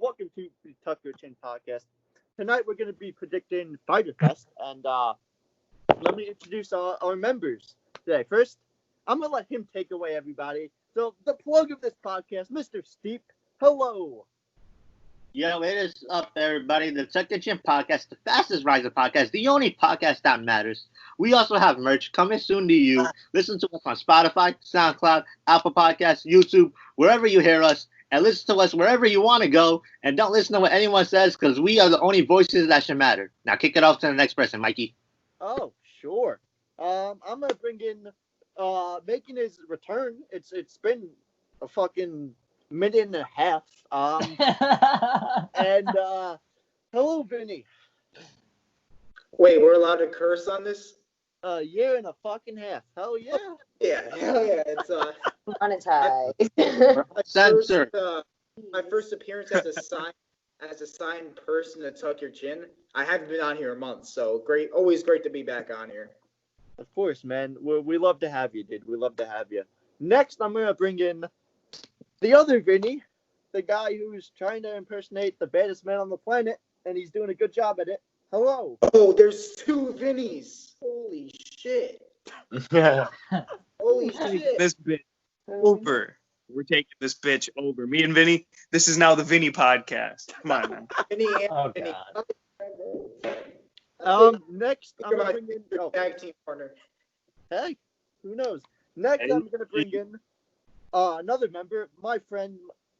Welcome to the Tuck Your Chin podcast. Tonight we're going to be predicting Fyter Fest, and let me introduce our members today. First, I'm going to let him take away everybody. So, the plug of this podcast, Mr. Steep, hello. Yo, it is up, everybody. The Tuck Your Chin podcast, the fastest rising podcast, the only podcast that matters. We also have merch coming soon to you. Listen to us on Spotify, SoundCloud, Apple Podcasts, YouTube, wherever you hear us. And listen to us wherever you want to go. And don't listen to what anyone says, because we are the only voices that should matter. Now kick it off to the next person, Mikey. Oh, sure. I'm going to bring in, making his return. It's been a fucking minute and a half. And, hello, Vinny. Wait, we're allowed to curse on this? A year and a fucking half. Hell yeah. Yeah, hell yeah. It's Monetize. Censor. My first appearance as a signed person to Tuck Your Chin. I haven't been on here a month, so great. Always great to be back on here. Of course, man. We love to have you, dude. We love to have you. Next, I'm gonna bring in the other Vinny, the guy who's trying to impersonate the baddest man on the planet, and he's doing a good job at it. Hello. Oh, there's two Vinnies. Holy shit. Holy shit. This bitch over. We're taking this bitch over. Me and Vinny, this is now the Vinny podcast. Come on, man. Vinny and Oh, Vinny. God. Next, I'm You're gonna my bring in. favorite tag team partner. Hey, who knows? Next, Hey. I'm gonna bring in another member, my friend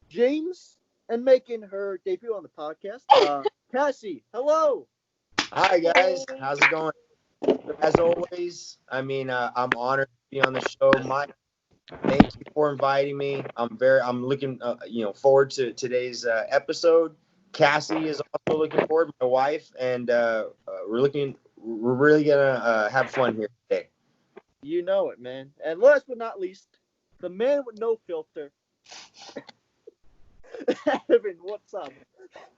James, and making her debut on the podcast, Cassie. Hello. Hi guys, how's it going? As always, I'm honored to be on the show. Mike, thank you for inviting me. I'm looking, forward to today's episode. Cassie is also looking forward, my wife, and we're really gonna have fun here today. You know it, man. And last but not least, the man with no filter. Evan, what's up?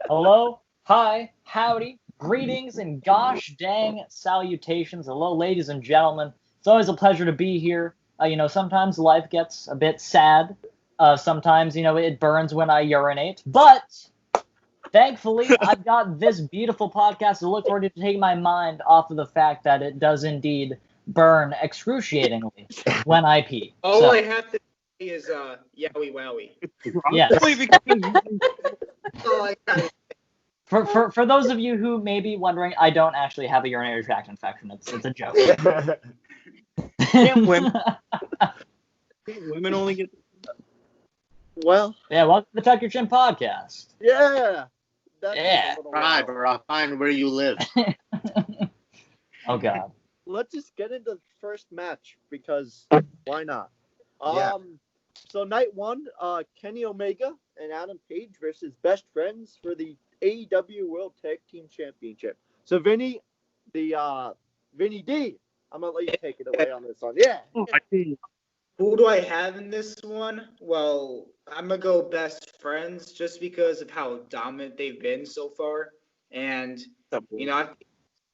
Hello, hi, howdy, greetings, and gosh dang salutations. Hello, ladies and gentlemen. It's always a pleasure to be here. Sometimes life gets a bit sad. Sometimes, it burns when I urinate. But thankfully, I've got this beautiful podcast to look forward to take my mind off of the fact that it does indeed burn excruciatingly when I pee. All I have to say is yowie wowie. Yeah. All I got. For those of you who may be wondering, I don't actually have a urinary tract infection. It's a joke. Can't women only get. Well, Yeah, welcome to the Tuck Your Chin podcast. yeah. That Yeah. took a little Right, while. bro. I'll find where you live. Oh God. Let's just get into the first match because why not? Yeah. So night one, Kenny Omega and Adam Page versus Best Friends for the AEW World Tag Team Championship. So Vinny D, I'm gonna let you take it away on this one. Yeah. Who do I have in this one? Well, I'm going to go Best Friends just because of how dominant they've been so far. And,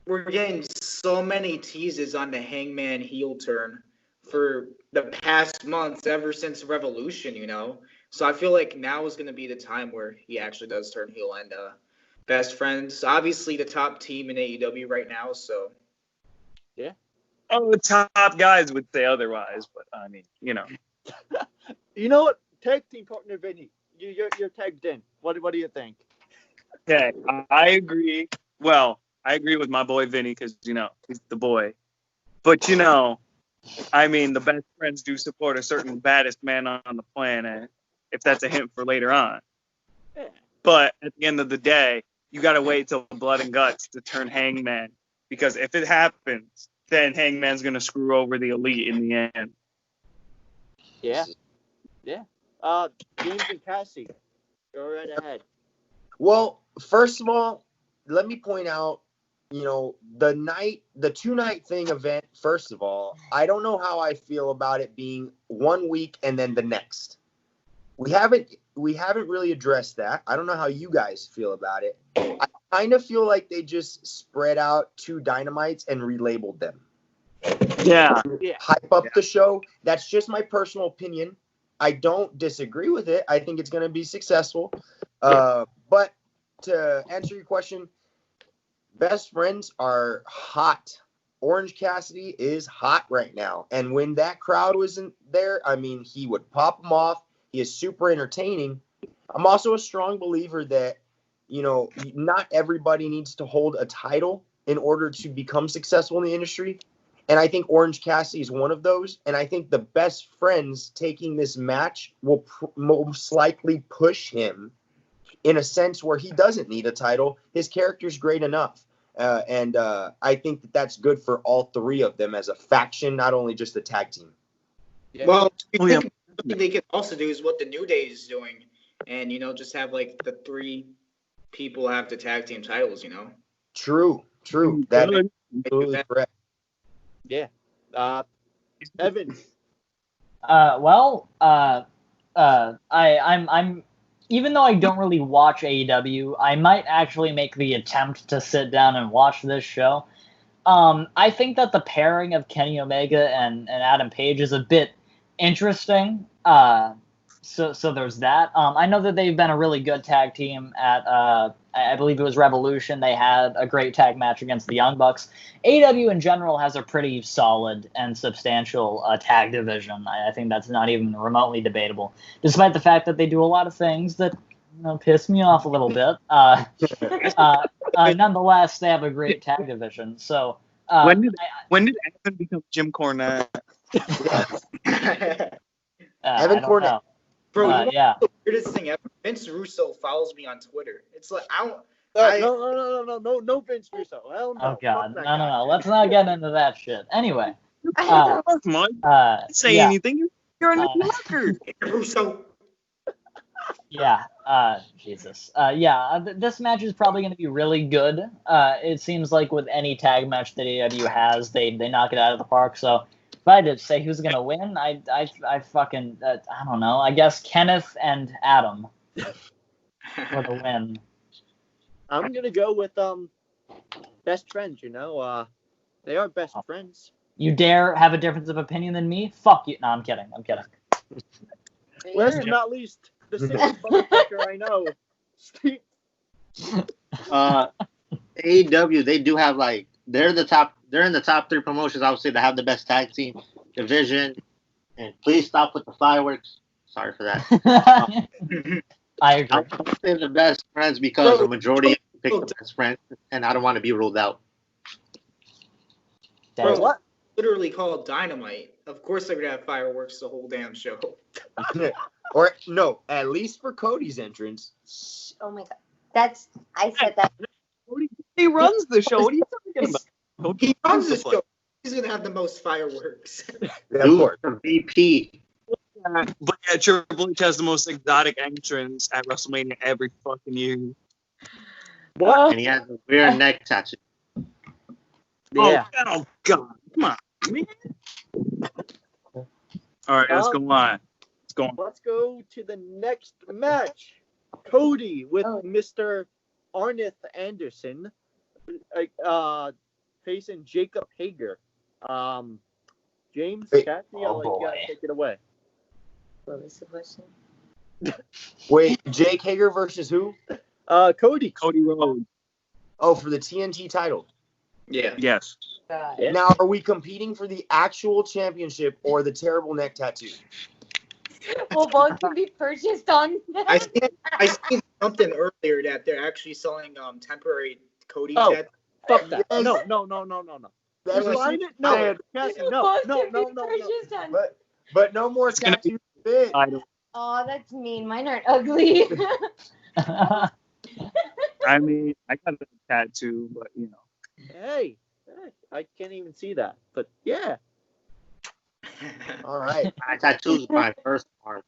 we're getting so many teases on the Hangman heel turn for the past months ever since Revolution, So I feel like now is going to be the time where he actually does turn heel. And Best Friends, obviously the top team in AEW right now, so. Oh, the top guys would say otherwise, but I mean, You know what? Tag team partner Vinny, you're tagged in. What do you think? Okay, I agree. Well, I agree with my boy Vinny because, he's the boy. But, the Best Friends do support a certain baddest man on the planet, if that's a hint for later on. Yeah. But at the end of the day, you got to wait till Blood and Guts to turn Hangman. Because if it happens, then Hangman's going to screw over the Elite in the end. Yeah. James and Cassie, go right ahead. Well, first of all, let me point out, the 2-night thing event. First of all, I don't know how I feel about it being 1 week and then the next. We haven't really addressed that. I don't know how you guys feel about it. I kind of feel like they just spread out 2 Dynamites and relabeled them. Yeah. Hype up the show. That's just my personal opinion. I don't disagree with it. I think it's going to be successful. But to answer your question, best friends are hot. Orange Cassidy is hot right now. And when that crowd wasn't there, I mean, he would pop them off. He is super entertaining. I'm also a strong believer that, not everybody needs to hold a title in order to become successful in the industry. And I think Orange Cassidy is one of those. And I think the best friends taking this match will most likely push him in a sense where he doesn't need a title. His character's great enough. And I think that that's good for all 3 of them as a faction, not only just a tag team. Yeah. Well, something they could also do is what the New Day is doing. And, just have, like, the 3 people have the tag team titles, True. That is absolutely correct. Yeah. Evan. I'm even though I don't really watch AEW, I might actually make the attempt to sit down and watch this show. I think that the pairing of Kenny Omega and Adam Page is a bit interesting. So there's that. I know that they've been a really good tag team at, I believe it was Revolution. They had a great tag match against the Young Bucks. AEW in general has a pretty solid and substantial tag division. I think that's not even remotely debatable, despite the fact that they do a lot of things that piss me off a little bit. Nonetheless, they have a great tag division. So when did Evan become Jim Cornette? Evan Cornette. Know. Bro, yeah. The weirdest thing ever. Vince Russo follows me on Twitter. It's like No, Vince Russo. Hell no. Oh God, no. Let's not get into that shit. Anyway, say anything. You're a new record. Russo. Yeah. Jesus. This match is probably going to be really good. It seems like with any tag match that AEW has, they knock it out of the park. So if I had to say who's going to win, I fucking I don't know. I guess Kenneth and Adam for the win. I'm gonna go with best friends. They are best friends. You dare have a difference of opinion than me? Fuck you. No, I'm kidding. Last but not least, the sickest motherfucker I know, Steve. AEW, they do have they're in the top 3 promotions. I would say they have the best tag team division. And please stop with the fireworks. Sorry for that. I agree. I'm saying the best friends because the majority pick the best friends, and I don't want to be ruled out. Bro, what? Literally called Dynamite. Of course they're gonna have fireworks the whole damn show. Or no, at least for Cody's entrance. Oh my God, I said that. He runs the show. What are you talking about? He runs the show. He's gonna have the most fireworks. Yeah, of course. The VP. But yeah, Triple H has the most exotic entrance at WrestleMania every fucking year. What? And he has a weird neck tattoo. Yeah. Oh God! Come on, man. All right, let's go on. Let's go to the next match. Cody with Mr. Arnett Anderson facing Jacob Hager. James, Kathy, I'll let you guys take it away. What was the question? Wait, Jake Hager versus who? Cody. Cody Rhodes. Oh, for the TNT title. Yeah. Yes. Yeah. Now, are we competing for the actual championship or the terrible neck tattoo? Well, both can be purchased on. I seen something earlier that they're actually selling temporary Cody tattoos. Fuck that. Yes. No. That was Find it? No. Cassie, no. But no more tattoo fit. Oh, that's mean. Mine aren't ugly. I mean, I got a tattoo, but Hey, I can't even see that. But yeah. All right. My tattoo's my first arm.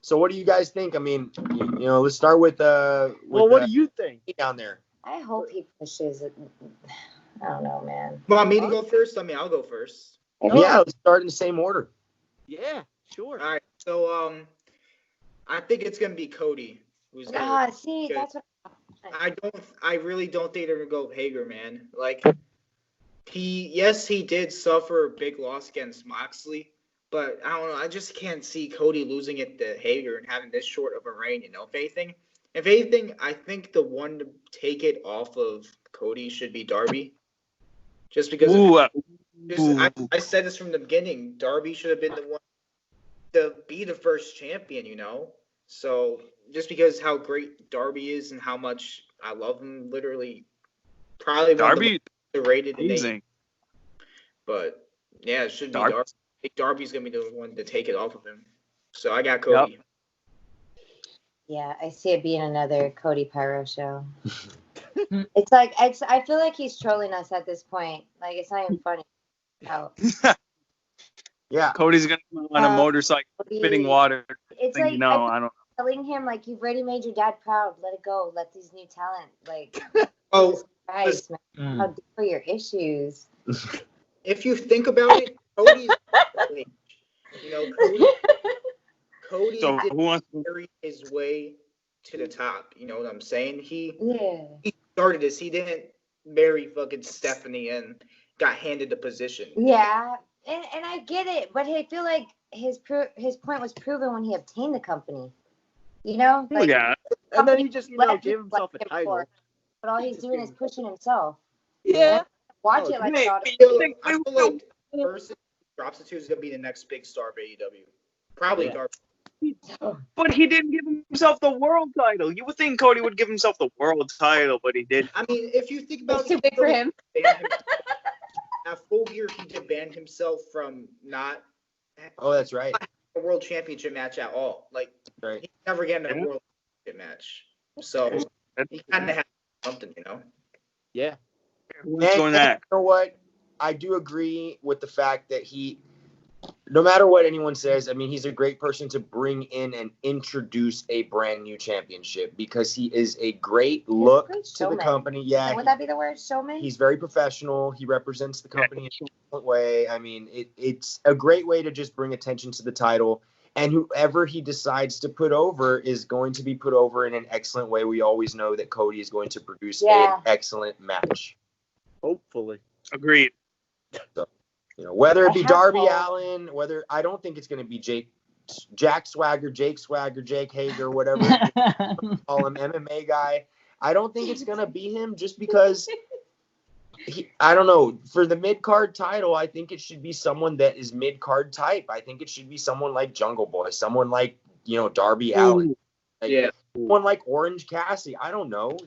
So what do you guys think? I mean, let's start with Well, what do you think? down there. I hope he pushes it. I don't know, man. Want me to go first? I mean, I'll go first. Yeah, let's start in the same order. Yeah, sure. All right. So I think it's gonna be Cody. Who's gonna, See, that's what. I really don't think they're gonna go with Hager, man. Like he did suffer a big loss against Moxley, but I don't know. I just can't see Cody losing it to Hager and having this short of a reign. If anything, I think the one to take it off of Cody should be Darby. Just because I said this from the beginning. Darby should have been the one to be the first champion, So just because how great Darby is and how much I love him, literally, probably Darby one of the rated amazing. But yeah, it should be Darby. I think Darby's gonna be the one to take it off of him. So I got Cody. Yep. Yeah, I see it being another Cody Pyro show. It's like I feel like he's trolling us at this point. Like it's not even funny. Oh. Yeah. Cody's gonna go on a motorcycle spitting water. It's like, like I don't. Telling him like you've already made your dad proud. Let it go. Let these new talent like. Christ, man. How deep are your issues? If you think about it, Cody. Cody did carry his way to the top. You know what I'm saying? He started this. He didn't marry fucking Stephanie and got handed the position. Yeah, and I get it, but I feel like his point was proven when he obtained the company. Like, yeah. And then he just, gave himself a title. But all he's doing is pushing himself. Yeah. Watch it like I feel like the person who drops the two is going to be the next big star of AEW. Probably Darby. But he didn't give himself the world title. You would think Cody would give himself the world title, but he didn't. I mean, if you think about it's too big for him. That full year, he did ban himself from not. Oh, that's right. A world championship match at all. Like, right. He never getting a world championship match. So he kind of had something, Yeah. What's going on? You know what? I do agree with the fact that no matter what anyone says, I mean, he's a great person to bring in and introduce a brand new championship because he is a great look to the company. Yeah. Would that be the word, showman? He's very professional. He represents the company in a different way. I mean, it's a great way to just bring attention to the title. And whoever he decides to put over is going to be put over in an excellent way. We always know that Cody is going to produce an excellent match. Hopefully. Agreed. So, whether it be Darby Allin, I don't think it's going to be Jack Swagger, Jake Swagger, Jake Hager, whatever call him, MMA guy. I don't think it's going to be him just because I don't know. For the mid-card title, I think it should be someone that is mid-card type. I think it should be someone like Jungle Boy, someone like, Darby Allin. Someone like Orange Cassidy. I don't know,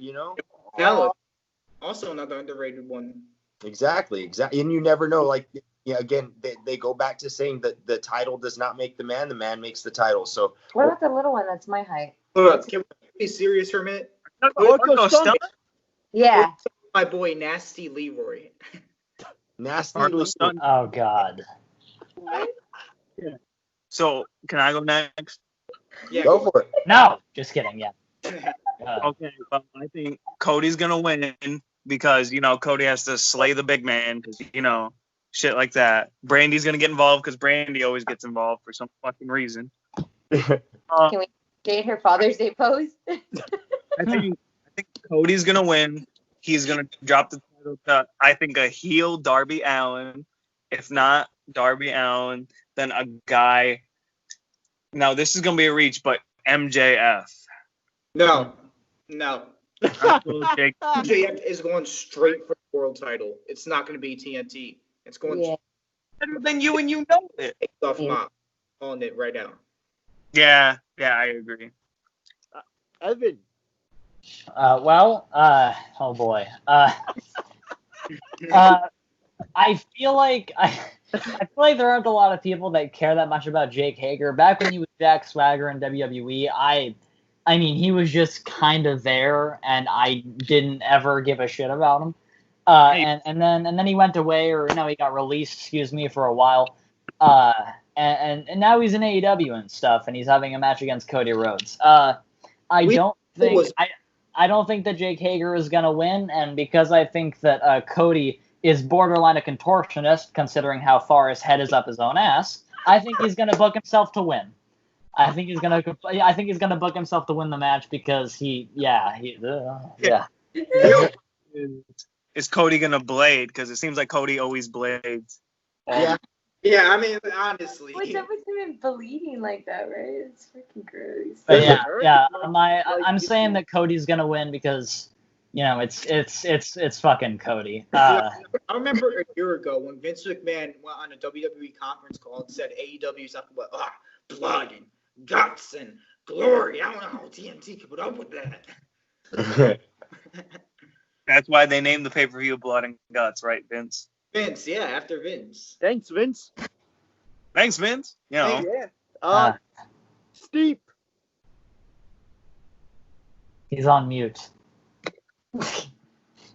Also another underrated one. Exactly. And you never know. Like, again, they go back to saying that the title does not make the man makes the title. So what about the little one that's my height? Can we be serious for a minute? Yeah. My boy, Nasty Leroy. Nasty Leroy. Oh, God. Yeah. So, can I go next? Yeah, go for it. No, just kidding. Yeah. Okay, well, I think Cody's gonna win because Cody has to slay the big man because shit like that. Brandy's gonna get involved because Brandy always gets involved for some fucking reason. Can we date her Father's Day pose? I think Cody's gonna win. He's gonna drop the title to I think a heel Darby Allin. If not Darby Allin, then a guy. Now this is gonna be a reach, but MJF. No. Jake. MJF is going straight for the world title. It's not going to be TNT. It's going better than you, and you know it. Off Mop on it right now. Yeah, I agree. Evan. Oh boy. I feel like there aren't a lot of people that care that much about Jake Hager. Back when he was Jack Swagger in WWE, I mean, he was just kind of there, and I didn't ever give a shit about him. And then he went away, or he got released. For a while. and now he's in AEW and stuff, and he's having a match against Cody Rhodes. I don't think that Jake Hager is gonna win, and because I think that Cody is borderline a contortionist, considering how far his head is up his own ass, I think he's gonna book himself to win. I think he's gonna book himself to win the match because yeah. Is Cody gonna blade? Because it seems like Cody always blades. Yeah. Yeah, I mean, honestly. What's up with him bleeding like that, right? It's freaking gross. But I'm saying that Cody's gonna win because it's fucking Cody. I remember a year ago when Vince McMahon went on a WWE conference call and said AEW is talking about blood and guts and glory. I don't know how TNT can put up with that. That's why they named the pay-per-view Blood and Guts, right, Vince? Vince, yeah, after Vince. Thanks, Vince. Thanks, Vince. You know. Yeah. Steep. He's on mute.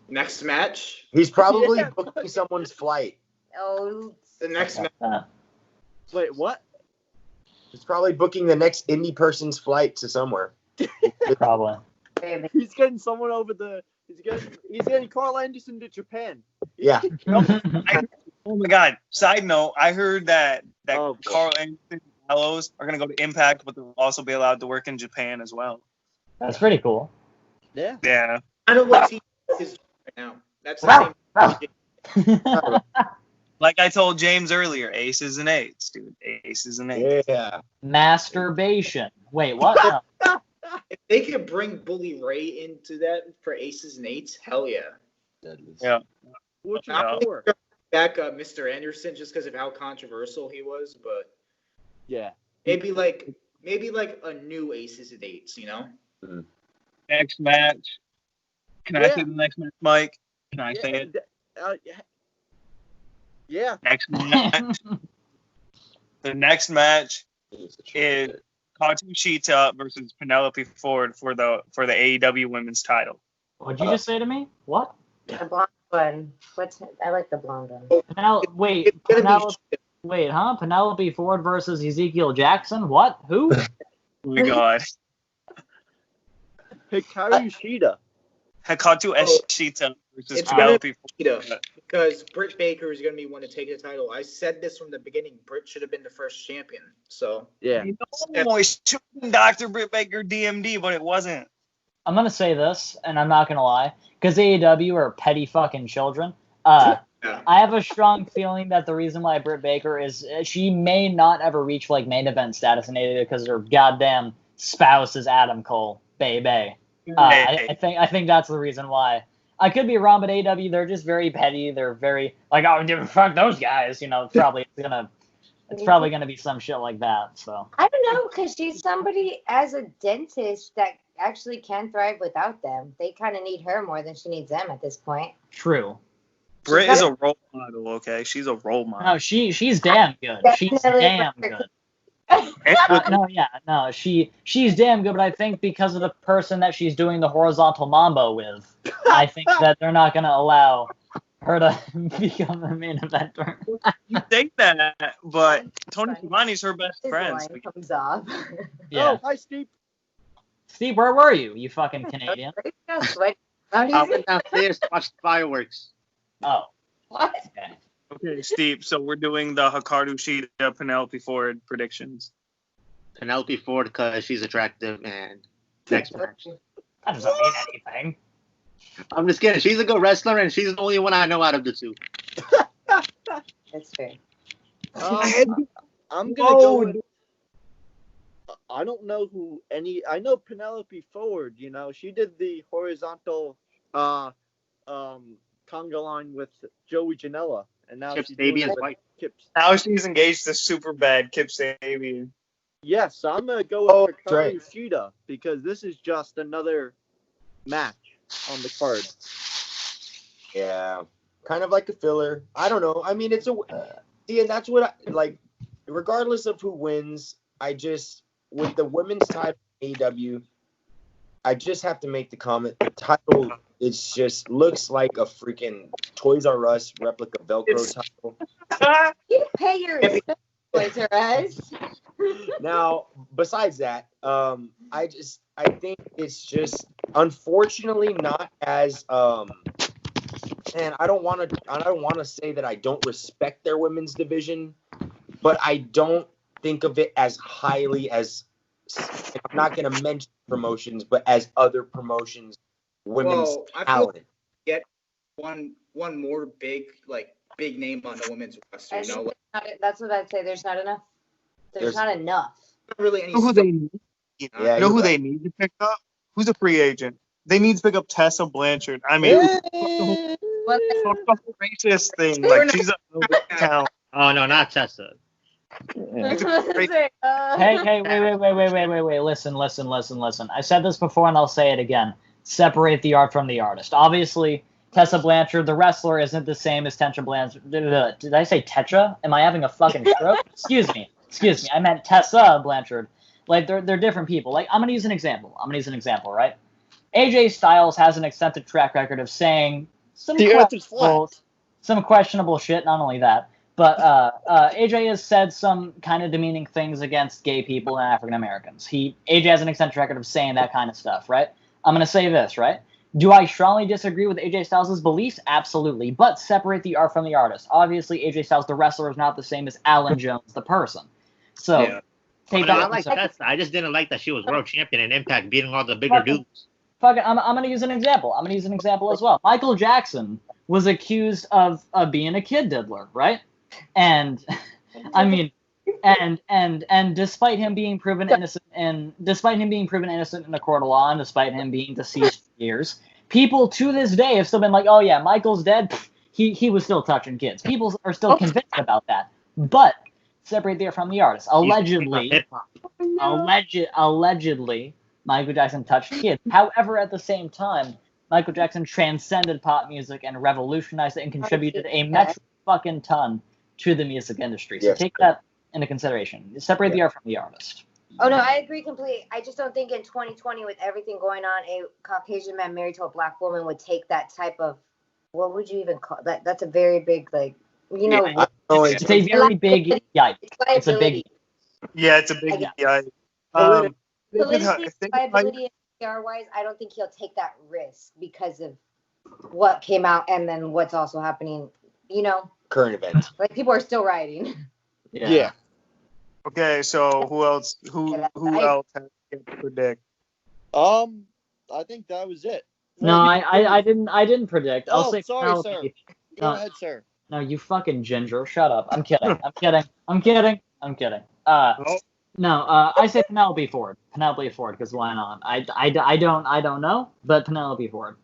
Next match. He's probably booking someone's flight. Oh, The next match. Wait, what? He's probably booking the next indie person's flight to somewhere. Probably. He's getting someone over the. He's getting Carl Anderson to Japan. Yeah. Oh my God! Side note: I heard that Oh, Carl Anderson and Gallows are gonna go to Impact, but they'll also be allowed to work in Japan as well. That's pretty cool. Yeah. Yeah. I don't know what team is right now. That's the same. Like I told James earlier, aces and eights, dude. Aces and eights. Yeah. Masturbation. Wait, what? No. If they could bring Bully Ray into that for aces and eights, hell yeah. Yeah. What you I for? Back Mr. Anderson just because of how controversial he was, but Yeah. maybe like a new aces and eights, you know? Next match. Can I say the next match, Mike? Can I say it? Yeah. Next match. The next match is Katsushita versus Penelope Ford for the AEW Women's Title. What'd you just say to me? What? the blonde one. I like the blonde one. Penelope Ford versus Ezekiel Jackson? What? Who? Oh my God. Hikaru Shida. Hikaru Shida versus It's gonna Penelope be Ford. Shida, because Britt Baker is going to be one to take the title. I said this from the beginning. Britt should have been the first champion. So Yeah. No, it should have been Dr. Britt Baker DMD, but it wasn't. I'm gonna say this, and I'm not gonna lie, because AEW are petty fucking children. Yeah. I have a strong feeling that the reason why Britt Baker is she may not ever reach like main event status in AEW because her goddamn spouse is Adam Cole, baby. I think that's the reason why. I could be wrong, but AEW, they're just very petty. They're very like, oh, fuck those guys. You know, it's probably gonna be some shit like that. So I don't know, because she's somebody as a dentist that actually can thrive without them. They kind of need her more than she needs them at this point. true. Britt is a role model, okay? She's a role model. No, she's damn good. She's damn good. She's damn good, but I think because of the person that she's doing the horizontal mambo with, I think that they're not going to allow her to become the main eventer. You think that, but Tony Schiavone's her best His friend. line comes off. Yeah. Oh, hi, Steve. Steve, where were you? You fucking Canadian. I went downstairs to watch the fireworks. Oh. What? Okay. Okay, Steve, so we're doing the Hikaru Shida Penelope Ford predictions. Penelope Ford because she's attractive and next match. That doesn't mean anything. I'm just kidding. She's a good wrestler and she's the only one I know out of the two. That's fair. I'm gonna go with. I don't know who any. I know Penelope Ford. You know, she did the horizontal conga line with Joey Janela, and now Kip she's doing Sabian's it with wife. Kip's. Now she's engaged to super bad Kip Sabian. Yes, I'm gonna go with that's right. Hikaru Shida because this is just another match on the card. Yeah. Kind of like a filler. I don't know. I mean, and that's what I like. Regardless of who wins, with the women's title in AEW, I just have to make the comment. The title looks like a freaking Toys R Us replica Velcro title. You pay your respect Toys R Us. Now, besides that, I think it's just unfortunately not as and I don't want to say that I don't respect their women's division, but I don't think of it as highly as, I'm not going to mention promotions, but as other promotions, women's talent. Get one more big name on the women's roster. That's what I'd say. There's not enough. There's not enough. Not really any. You know who they need? You know who they need to pick up? Who's a free agent? They need to pick up Tessa Blanchard. I mean, What the racist thing. Like, she's a talent. Oh no, not Tessa. the- Hey, wait. Listen. I said this before and I'll say it again. Separate the art from the artist. Obviously, Tessa Blanchard, the wrestler, isn't the same as Tetra Blanchard. Did I say Tetra? Am I having a fucking stroke? Excuse me. I meant Tessa Blanchard. Like, they're different people. Like, I'm going to use an example, right? AJ Styles has an extensive track record of saying some questionable shit. Not only that, but AJ has said some kind of demeaning things against gay people and African Americans. AJ has an extensive record of saying that kind of stuff, right? I'm going to say this, right? Do I strongly disagree with AJ Styles' beliefs? Absolutely. But separate the art from the artist. Obviously, AJ Styles, the wrestler, is not the same as Alan Jones, the person. So, Yeah. I just didn't like that she was world champion in Impact, beating all the bigger dudes. Fuck it, I'm going to use an example. As well. Michael Jackson was accused of being a kid diddler, right? And, I mean, and despite him being proven innocent in a court of law, and despite him being deceased for years, people to this day have still been like, oh yeah, Michael's dead. He was still touching kids. People are still convinced about that. But separate the art from the artist. Allegedly, Michael Jackson touched kids. However, at the same time, Michael Jackson transcended pop music and revolutionized it and contributed a metric fucking ton to the music industry. So take that into consideration. Separate the art from the artist. Oh no, I agree completely. I just don't think in 2020, with everything going on, a Caucasian man married to a black woman would take that type of, what would you even call that? That's a very big, like, you know. It's a very big yikes. It's a big. Yeah, it's a big yikes. Liability and PR-wise, I don't think he'll take that risk because of what came out and then what's also happening. You know, current events. Like, people are still rioting. Yeah. Okay, so who else? Who else has to predict? I think that was it. No, I didn't predict. I'll say sorry, Penelope. sir. Go ahead, sir. No, you fucking ginger. Shut up. I'm kidding. No, I say Penelope Ford. Because why not? I don't know, but Penelope Ford.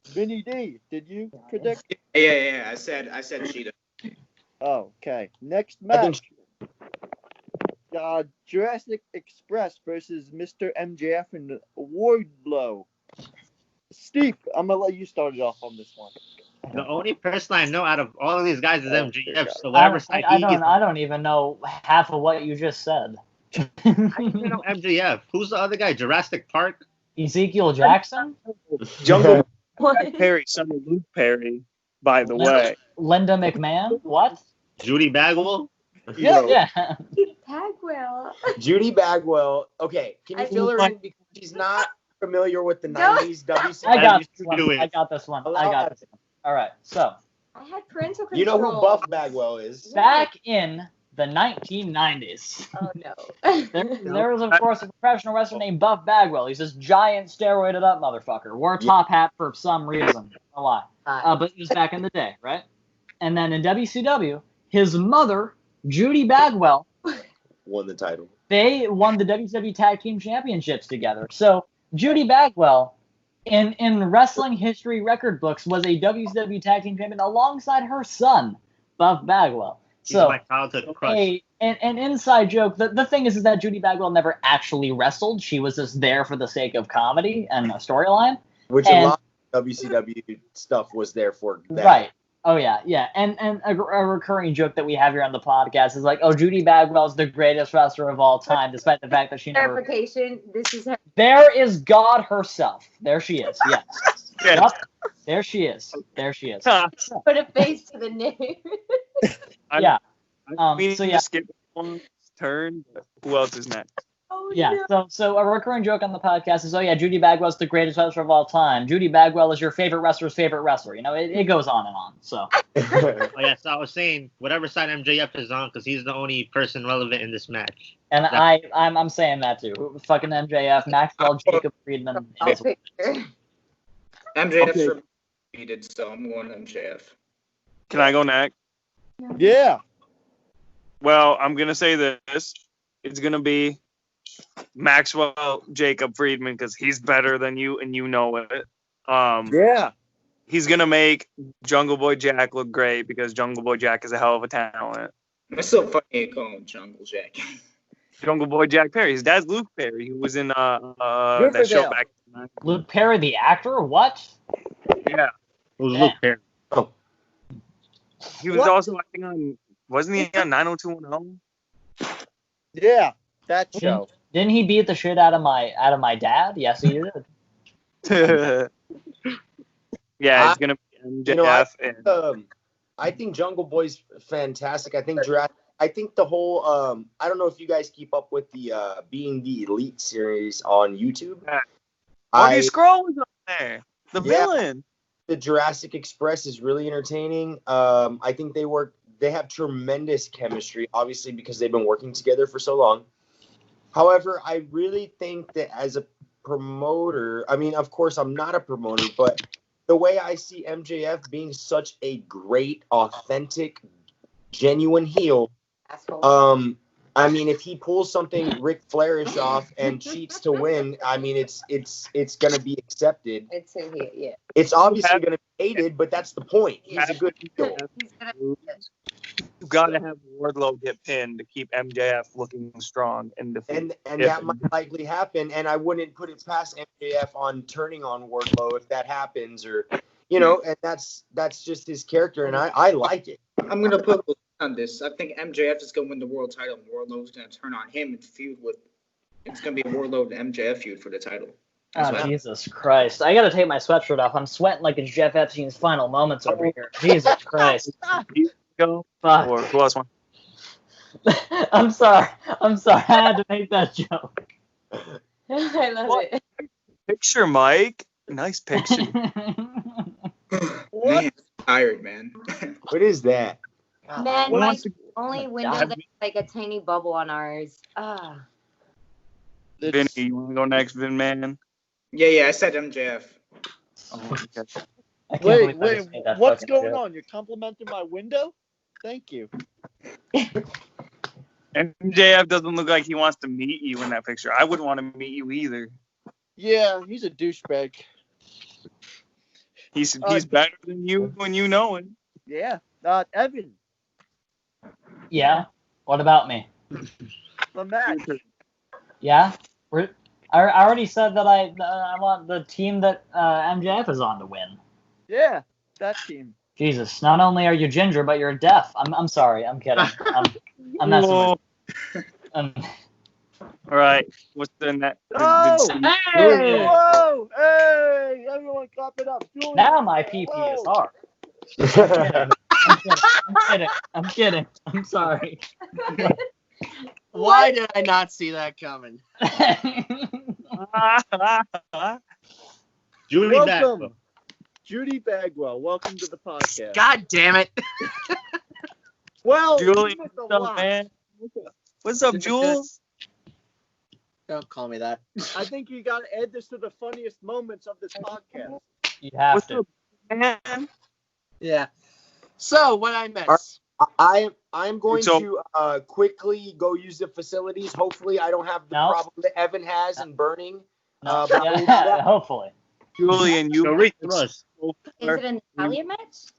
Vinny D, did you predict? Yeah. I said Cheetah. Oh, okay. Next match. Jurassic Express versus Mr. MJF and Wardlow. Steve, I'm gonna let you start it off on this one. The only person I know out of all of these guys is MJF. So I whatever side he gets. I don't even know half of what you just said. I don't know MJF. Who's the other guy? Jurassic Park? Ezekiel Jackson? Jungle Perry, son of Luke Perry, by the way. Linda McMahon? What? Judy Bagwell? Yeah. Bagwell. Judy Bagwell. Okay, can you fill her in because she's not familiar with the 90s WCW? I got this one. All right, so. I had parental control. You know who Buff Bagwell is? Back in the 1990s. Oh, no. There was, of course, a professional wrestler named Buff Bagwell. He's this giant, steroided up motherfucker. Wore a top hat for some reason. A lot. But it was back in the day, right? And then in WCW, his mother, Judy Bagwell, won the title. They won the WCW Tag Team Championships together. So Judy Bagwell, in wrestling history record books, was a WCW Tag Team Champion alongside her son, Buff Bagwell. So my childhood crush. An inside joke. The thing is that Judy Bagwell never actually wrestled. She was just there for the sake of comedy and a storyline. Which a lot of WCW stuff was there for that. Right. Oh, yeah. And a recurring joke that we have here on the podcast is like, oh, Judy Bagwell's the greatest wrestler of all time, despite the fact that she never... Clarification, this is her... There is God herself. There she is, yes. Yep. There she is. Put a face to the name. Yeah. I mean, So yeah. skip one turn. But who else is next? Yeah, so a recurring joke on the podcast is, oh yeah, Judy Bagwell's the greatest wrestler of all time. Judy Bagwell is your favorite wrestler's favorite wrestler. You know, it goes on and on. So. Oh yeah, so I was saying whatever side MJF is on, because he's the only person relevant in this match. And I'm saying that too. Fucking MJF, Maxwell, Jacob Friedman. Picture. MJF's repeated, so I'm going MJF. Can I go next? Yeah. Well, I'm gonna say this. It's gonna be Maxwell Jacob Friedman because he's better than you and you know it. Yeah. He's gonna make Jungle Boy Jack look great because Jungle Boy Jack is a hell of a talent. It's so funny you call him Jungle Jack. Jungle Boy Jack Perry. His dad's Luke Perry, who was in that show back. Luke Perry, the actor? What? Yeah, It was Luke Perry. Oh. he was also I think on. Wasn't he on 90210? Yeah. That show. Didn't he beat the shit out of my dad? Yes, he did. Yeah, it's gonna be MJF. I think Jungle Boy's fantastic. I think the whole I don't know if you guys keep up with the Being the Elite series on YouTube. Marty Scurll was on there. The villain. The Jurassic Express is really entertaining. I think they have tremendous chemistry, obviously because they've been working together for so long. However, I really think that as a promoter, I mean, of course, I'm not a promoter, but the way I see MJF being such a great, authentic, genuine heel, I mean, if he pulls something Ric Flairish off and cheats to win, I mean, it's gonna be accepted. It's obviously gonna be hated, but that's the point. He's a good heel. You gotta have Wardlow get pinned to keep MJF looking strong and defeat. And that might likely happen. And I wouldn't put it past MJF on turning on Wardlow if that happens, or and that's just his character, and I like it. I'm gonna put on this. I think MJF is gonna win the world title, and Wardlow's gonna turn on him and feud with. It's gonna be a Wardlow and MJF feud for the title. Jesus Christ! I gotta take my sweatshirt off. I'm sweating like it's Jeff Epstein's final moments over here. Jesus Christ! Go. Fuck. Or who else wants? I'm sorry. I had to make that joke. I love it. Picture, Mike. Nice picture. Man, tired, man. What is that? Man, like only window that's like a tiny bubble on ours. Vinny, you want to go next, Vin Man? Yeah, I said MJF. Oh, okay. Wait, what's going on? You're complimenting my window? Thank you. MJF doesn't look like he wants to meet you in that picture. I wouldn't want to meet you either. Yeah, he's a douchebag. He's better than you when you know him. Yeah. Evan. Yeah? What about me? The match. Yeah? I already said that I want the team that MJF is on to win. Yeah, that team. Jesus, not only are you ginger, but you're deaf. I'm sorry. I'm kidding. I'm messing with All right. What's the next? Oh! Hey! Whoa! Hey! Everyone clap it up. Julian. Now my PP is hard. I'm kidding. I'm sorry. Why did I not see that coming? Welcome. Judy Bagwell, welcome to the podcast. God damn it. Well, Julian, you missed a what's up, lot. man? What's up, Jules? Don't call me that. I think you got to add this to the funniest moments of this podcast. You have What's to. up, man? Yeah. So, what I miss? I'm going to quickly go use the facilities. Hopefully, I don't have the problem that Evan has in burning. Hopefully. Julian, you Is it an Italian match?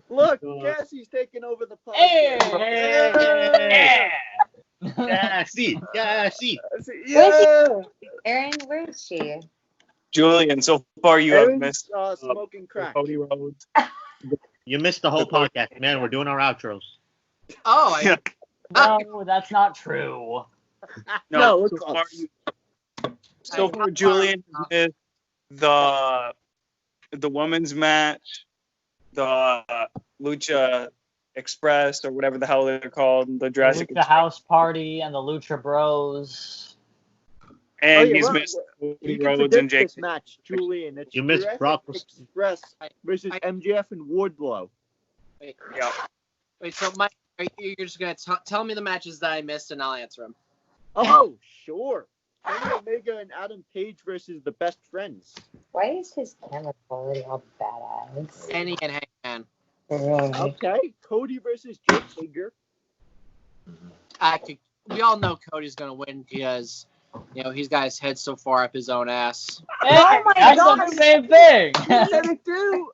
Look, Cassie's taking over the podcast. Hey! Cassie. Yeah. Aaron, where is she? Julian, so far you have missed smoking crack. Cody Rhodes. You missed the whole podcast, man. We're doing our outros. Oh, No, that's not true. No, so far Julian missed the women's match, the lucha Express or whatever the hell they're called, the Jurassic the Express. House Party and the Lucha Bros. And yeah, he's well, missed You Cody can Rhodes and predict Jake. this match, Julian. It's You missed Jurassic Brock. Express versus MJF and Wardlow. Yeah. Wait, so Mike, you're just gonna tell me the matches that I missed, and I'll answer them. Oh, sure. Kenny Omega and Adam Page versus the Best Friends. Why is his camera quality all badass? Kenny and Hangman. Okay. Cody versus Jake Hager. We all know Cody's gonna win because he's got his head so far up his own ass. Hey, Oh my I said God. the same thing. You said it too.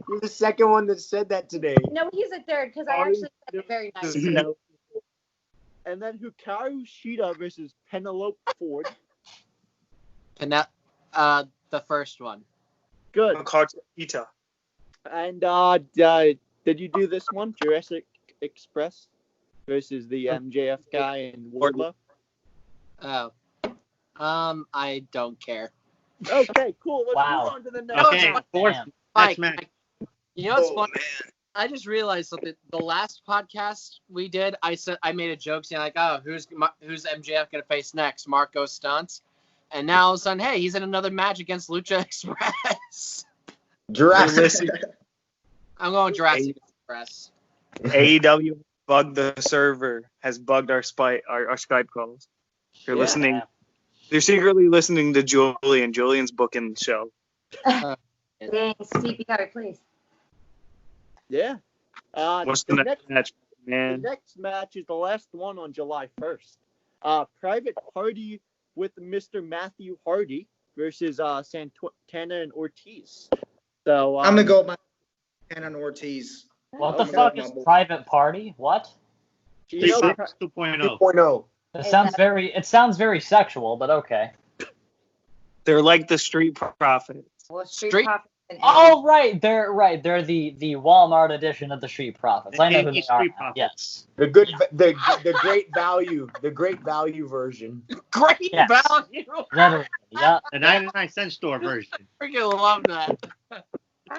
You're the second one that said that today. No, he's a third because I actually said it very nice. And then Hikaru Shida versus Penelope Ford. And the first one. Good. Ita. And did you do this one? Jurassic Express versus the MJF guy and Wardlow? Oh. I don't care. Okay, cool. Let's Wow. move on to the next Okay, match. fourth Damn. next Mike, match. you know what's funny? I just realized something. The last podcast we did, I made a joke saying like, "Oh, who's MJF gonna face next? Marco Stuntz." And now all of a sudden, hey, he's in another match against Lucha Express. Jurassic. I'm going Jurassic Express. AEW bugged the server, has bugged our Skype calls. They're Yeah. listening. They're secretly listening to Julian. Julian's booking the show. Dang, Steve, you gotta please. Yeah. What's the next match, The man? next match is the last one on July 1st. Private Party with Mr. Matthew Hardy versus Santana and Ortiz. So I'm gonna go by Santana and Ortiz. What Oh the my fuck God, is my boy. Private Party? What? you know, 2.0. 2.0. It sounds very sexual, but okay. They're like the Street Profits. Well, Street Street- Profits and Oh, right. They're the Walmart edition of the Street Profits. I know who they Indie are. Street now. Profits. Yes. The great value version. Great Yes. value. Literally. Yeah. The 99-cent store version. Freaking love that.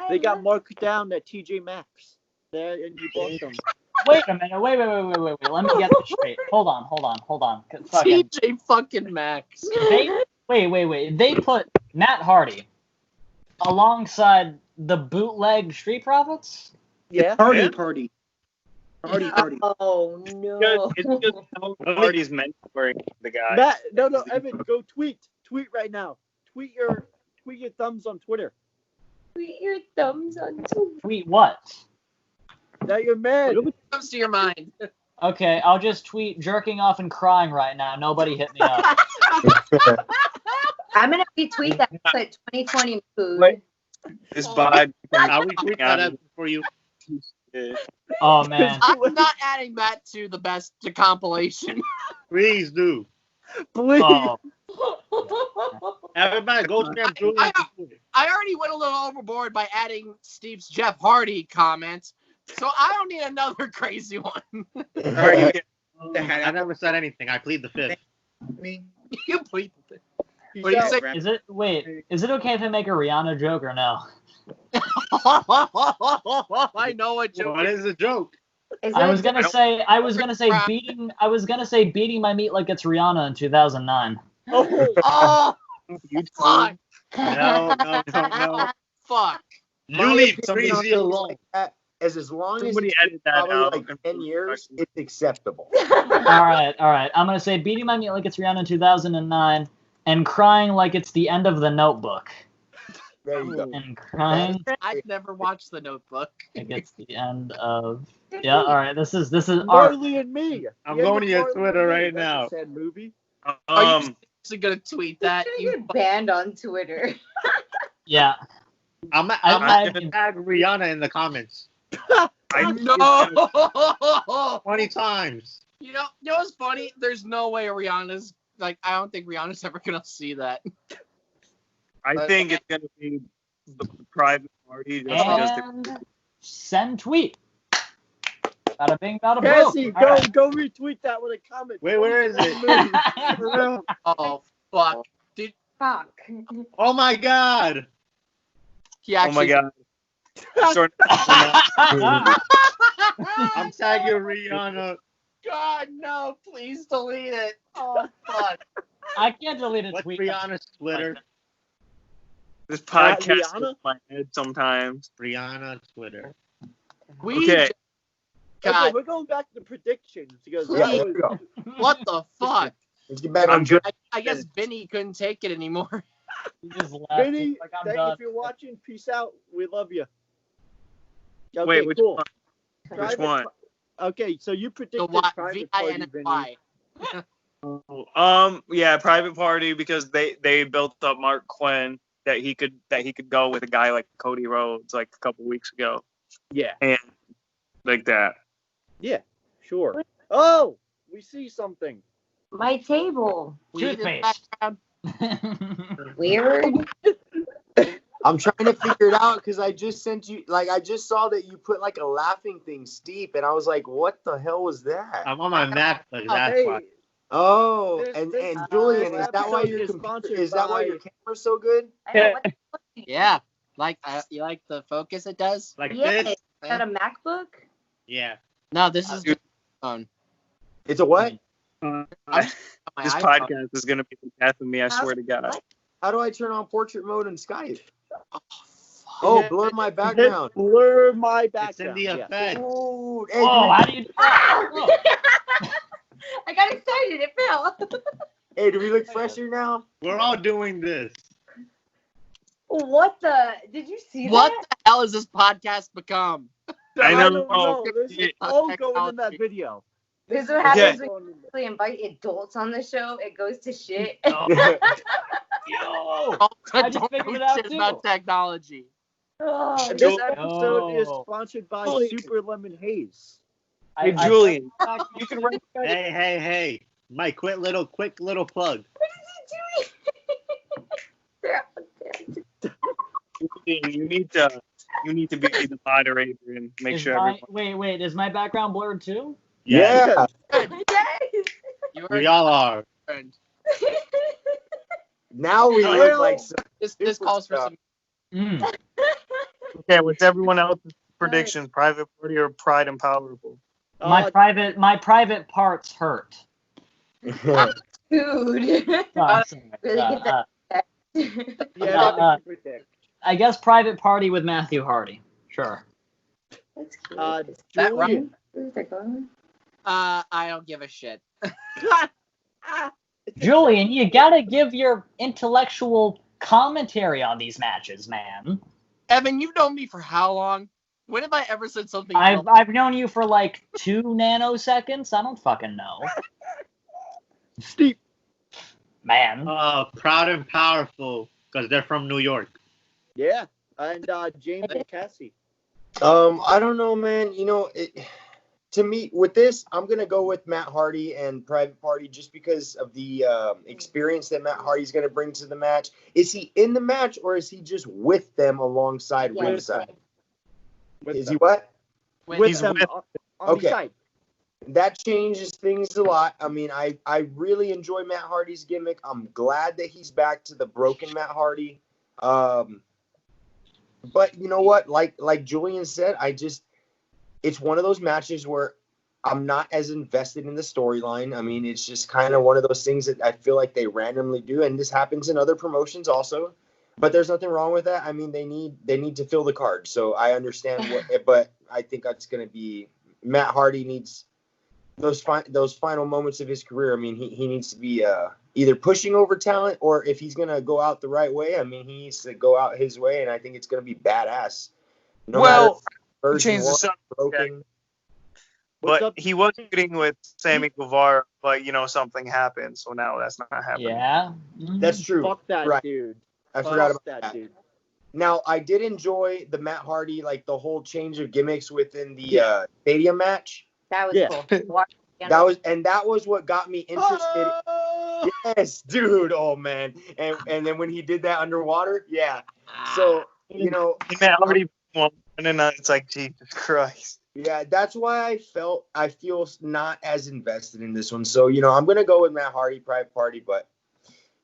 they got marked down at TJ Maxx. There, and you bought them. Wait a minute. Wait. Let me get this straight. Hold on. Fucking, TJ fucking Maxx. wait. They put Matt Hardy alongside the bootleg Street Profits? Yeah. Party Yeah. party. Party party. Oh no. It's just how Hardy's mentoring the guy. Matt, no, Evan, go tweet. Tweet right now. Tweet your thumbs on Twitter. Tweet your thumbs on Twitter. Tweet what? That you're mad. What comes to your mind? Okay, I'll just tweet jerking off and crying right now. Nobody hit me up. I'm gonna retweet that. Put 2020 food. Wait. This vibe. I'll retweet that up for you. Oh man. I'm not adding that to the best compilation. Please do. Please. Oh. Everybody go spam Julian. I already went a little overboard by adding Steve's Jeff Hardy comments, so I don't need another crazy one. I never said anything. I plead the fifth. Me. You plead the fifth. Peace What do you out. say? Is it okay if I make a Rihanna joke or no? I know what joke. What is the joke? Is I that was gonna say beating my meat like it's Rihanna in 2009. Oh, Oh, You fuck. No. Fuck. You leave crazy alone. Like that, as long as Somebody it's edit that probably out. like 10 years, it's acceptable. All right. I'm gonna say beating my meat like it's Rihanna in 2009, and crying like it's the end of The Notebook, There you go. and crying I've never watched The Notebook. like it's the end of. Yeah. All right. This is art. Marley and Me. I'm The end going of to your Marley Twitter and Me. right now. That's a sad movie. Are you seriously gonna tweet that? You're gonna get banned on Twitter. Yeah. I'm I- gonna tag Rihanna in the comments No. 20 times. You know what's funny? There's no way Rihanna's like. I don't think Rihanna's ever gonna see that. I think it's gonna be the private party. Just And send tweet. Bada bing, bada boom. Cassie, All right. go retweet that with a comment. Wait, where is it? For real? Oh fuck! Dude, Fuck. Oh my god. he Oh my actually. god. Sort I'm tagging Rihanna. God, no! Please delete it. Oh fuck! I can't delete a What's tweet. Rihanna's Twitter? This podcast Rihanna? is my head sometimes. Rihanna Twitter. We Okay. Okay, God, we're going back to predictions because Yeah, that there was we go. what the fuck? Let's get back I'm on good. track. I guess Vinny couldn't take it anymore. You just left. Vinny. Like, I'm done. If you're watching, peace out. We love you. Okay, Wait, which cool. one? Which Private one? Okay, so you The predicted Y, private party, Vinny. VINFI. Yeah, private party because they built up Mark Quinn that he could go with a guy like Cody Rhodes like a couple weeks ago Yeah, and like that. yeah, sure. Oh, we see something. My table. Toothpaste. Weird. I'm trying to figure it out because I just sent you, like, I just saw that you put like a laughing thing, steep, and I was like, what the hell was that? I'm on my Mac. That's Hey, why. Oh, This- and this- Julian, this is that why episode your is computer, sponsored is that why by- your camera's so good? I know what. Yeah, like you like the focus it does. Like Yeah, this? is that a MacBook? Yeah. No, this is just phone. It's a what? My This iPhone. podcast is gonna be the death of me. I swear to God. What? How do I turn on portrait mode in Skype? Oh, Oh, Yeah. blur my Hit background. blur my It's background. in the yeah. effect. Oh, hey, Oh, how do you do that? Oh. I got excited. It fell. hey, do we look fresher now? We're all doing this. What the? Did you see what that? the hell has this podcast become? I I know. don't know. This is all going in that video. This is what Okay. happens when you actually invite adults on the show. It goes to shit. Yo! I I just don't figured know it out, shit too. about technology. Oh, This Joe- episode is No. sponsored by Julian. Super Lemon Haze. Hey, Julian, you can write Hey. Mike, quick little plug. you need to be the moderator and make Is sure my, everyone. wait, is my background blurred too? Yeah. yes. You We all are. friend. Now we look Well, like some This calls for some. Mm. Okay, what's everyone else's predictions? Private party or Pride and Powerful? My private parts hurt. Dude. Oh, I'm sorry. Really get that. Yeah, Uh, that makes you predict. I guess private party with Matthew Hardy. Sure. That's cute. That Julian. Where's that going? I don't give a shit. Julian, you gotta give your intellectual commentary on these matches, man. Evan, you've known me for how long? When have I ever said something? I've known you for like 2 nanoseconds. I don't fucking know. Steve. Man. Proud and Powerful, because they're from New York. Yeah, and James and Cassie. I don't know, man. You know, to me, with this, I'm gonna go with Matt Hardy and Private Party just because of the experience that Matt Hardy's gonna bring to the match. Is he in the match or is he just with them alongside Yeah. ringside? With Is them. he what? With He's them with- on Okay. the side. That changes things a lot. I mean, I really enjoy Matt Hardy's gimmick. I'm glad that he's back to the broken Matt Hardy. But you know what? Like Julian said, it's one of those matches where I'm not as invested in the storyline. I mean, it's just kind of one of those things that I feel like they randomly do, and this happens in other promotions also. But there's nothing wrong with that. I mean, they need to fill the card, so I understand but I think that's going to be Matt Hardy needs those final moments of his career. I mean, he needs to be either pushing over talent, or if he's going to go out the right way, I mean, he needs to go out his way, and I think it's going to be badass. No matter Well, version change the one, subject. broken. What's But up? he was shooting with Sammy Guevara, but something happened, so now that's not happening. Yeah. Mhm. That's true. Fuck that Right. dude. I Fuck forgot about that that. dude. Now, I did enjoy the Matt Hardy, like the whole change of gimmicks within the stadium match. That was Yeah. cool. Watch it again. That was what got me interested. Yes, dude. Oh man. And then when he did that underwater, yeah. So And Matt Hardy won, and then it's like, Jesus Christ. yeah, that's why I feel not as invested in this one. So I'm gonna go with Matt Hardy, Private Party, but